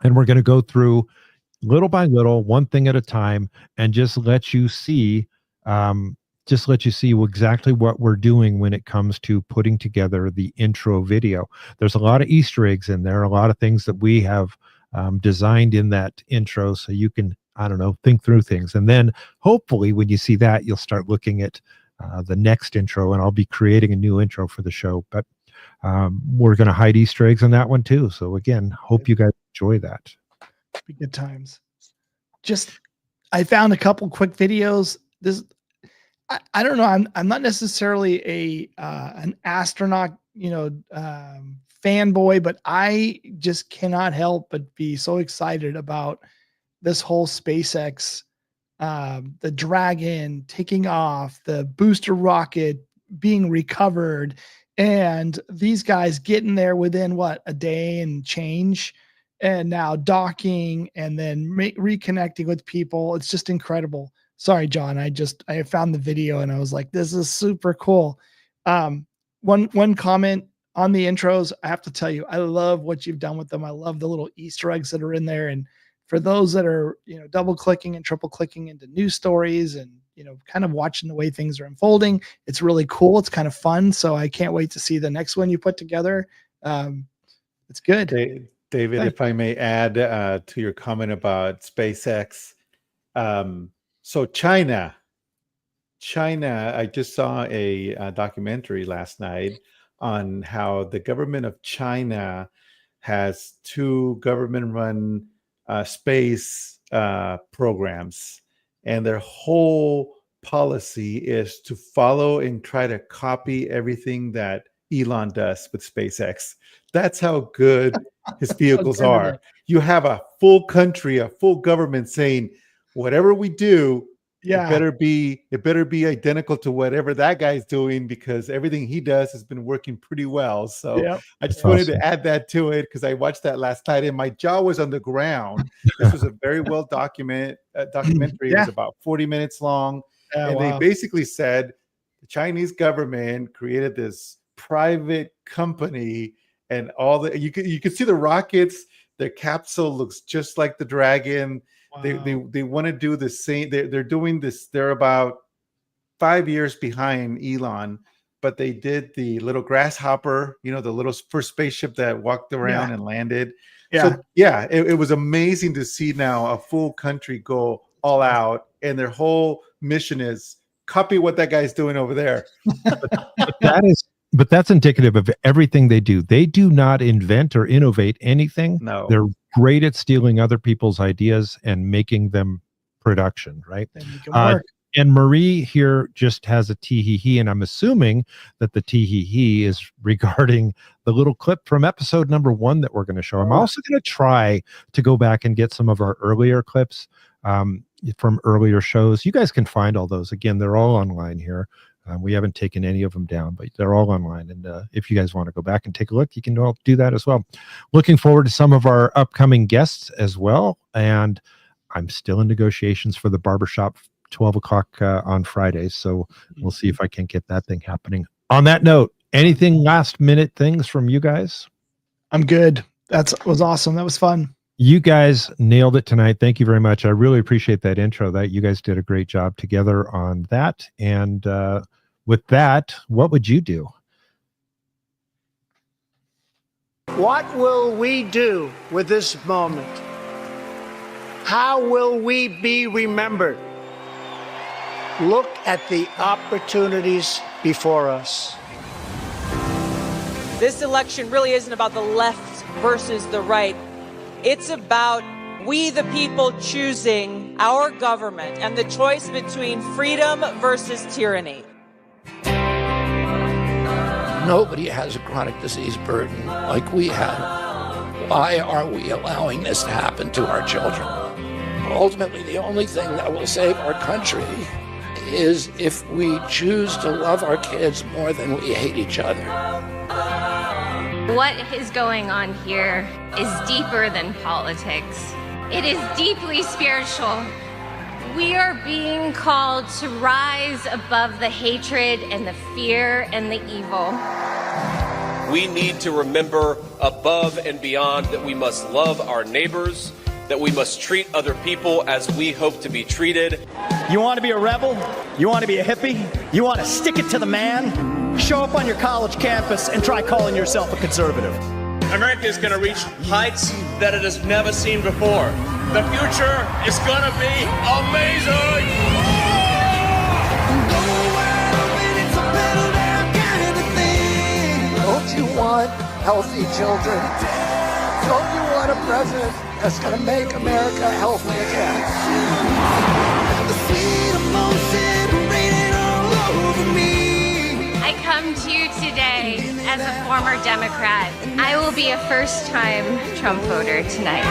And we're going to go through little by little, one thing at a time, and just let you see exactly what we're doing when it comes to putting together the intro video. There's a lot of Easter eggs in there, a lot of things that we have designed in that intro, so you can, I don't know, think through things. And then hopefully when you see that, you'll start looking at the next intro, and I'll be creating a new intro for the show. But we're going to hide Easter eggs on that one too. So again, hope you guys enjoy that. Be good times. I found a couple quick videos. I don't know. I'm not necessarily an astronaut, fanboy, but I just cannot help but be so excited about this whole SpaceX, the Dragon taking off, the booster rocket being recovered, and these guys getting there within a day and change, and now docking and then reconnecting with people. It's just incredible. Sorry, John. I found the video and I was like, this is super cool. One comment on the intros, I have to tell you, I love what you've done with them. I love the little Easter eggs that are in there. And for those that are, double clicking and triple clicking into news stories and, kind of watching the way things are unfolding, it's really cool. It's kind of fun. So I can't wait to see the next one you put together. It's good. David, if I may add to your comment about SpaceX. So China, I just saw a documentary last night on how the government of China has 2 government-run space programs, and their whole policy is to follow and try to copy everything that Elon does with SpaceX. That's how good his vehicles are. You have a full country, a full government saying, whatever we do, it better be identical to whatever that guy's doing, because everything he does has been working pretty well. So I just wanted to add that to it, because I watched that last night and my jaw was on the ground. This was a very well documentary. It was about 40 minutes long. They basically said the Chinese government created this private company, and you could see the rockets. Their capsule looks just like the Dragon. Wow. They want to do the same. They're doing this. They're about 5 years behind Elon, but they did the little grasshopper, the little first spaceship that walked around and landed. So it was amazing to see now a full country go all out, and their whole mission is copy what that guy's doing over there. But that's indicative of everything they do. They do not invent or innovate anything. No. They're great at stealing other people's ideas and making them production, right? And Marie here just has a tee-hee-hee, and I'm assuming that the tee-hee-hee is regarding the little clip from episode number 1 that we're going to show. I'm also going to try to go back and get some of our earlier clips from earlier shows. You guys can find all those. Again, they're all online here. We haven't taken any of them down, but they're all online. And if you guys want to go back and take a look, you can all do that as well. Looking forward to some of our upcoming guests as well. And I'm still in negotiations for the barbershop 12 o'clock on Fridays. So we'll see if I can get that thing happening. On that note, anything last minute things from you guys? I'm good. That was awesome. That was fun. You guys nailed it tonight. Thank you very much. I really appreciate that intro. That you guys did a great job together on that. And with that, what would you do? What will we do with this moment? How will we be remembered? Look at the opportunities before us. This election really isn't about the left versus the right. It's about we the people choosing our government and the choice between freedom versus tyranny. Nobody has a chronic disease burden like we have. Why are we allowing this to happen to our children? Ultimately, the only thing that will save our country is if we choose to love our kids more than we hate each other. What is going on here is deeper than politics. It is deeply spiritual. We are being called to rise above the hatred and the fear and the evil. We need to remember above and beyond that we must love our neighbors, that we must treat other people as we hope to be treated. You want to be a rebel? You want to be a hippie? You want to stick it to the man? Show up on your college campus and try calling yourself a conservative. America is going to reach heights that it has never seen before. The future is going to be amazing. Don't you want healthy children? Don't you want a president that's going to make America healthy again? I come to you today as a former Democrat. I will be a first-time Trump voter tonight.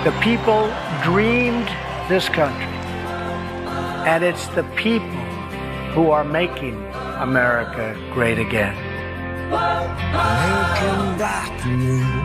The people dreamed this country, and it's the people who are making America great again. Making black and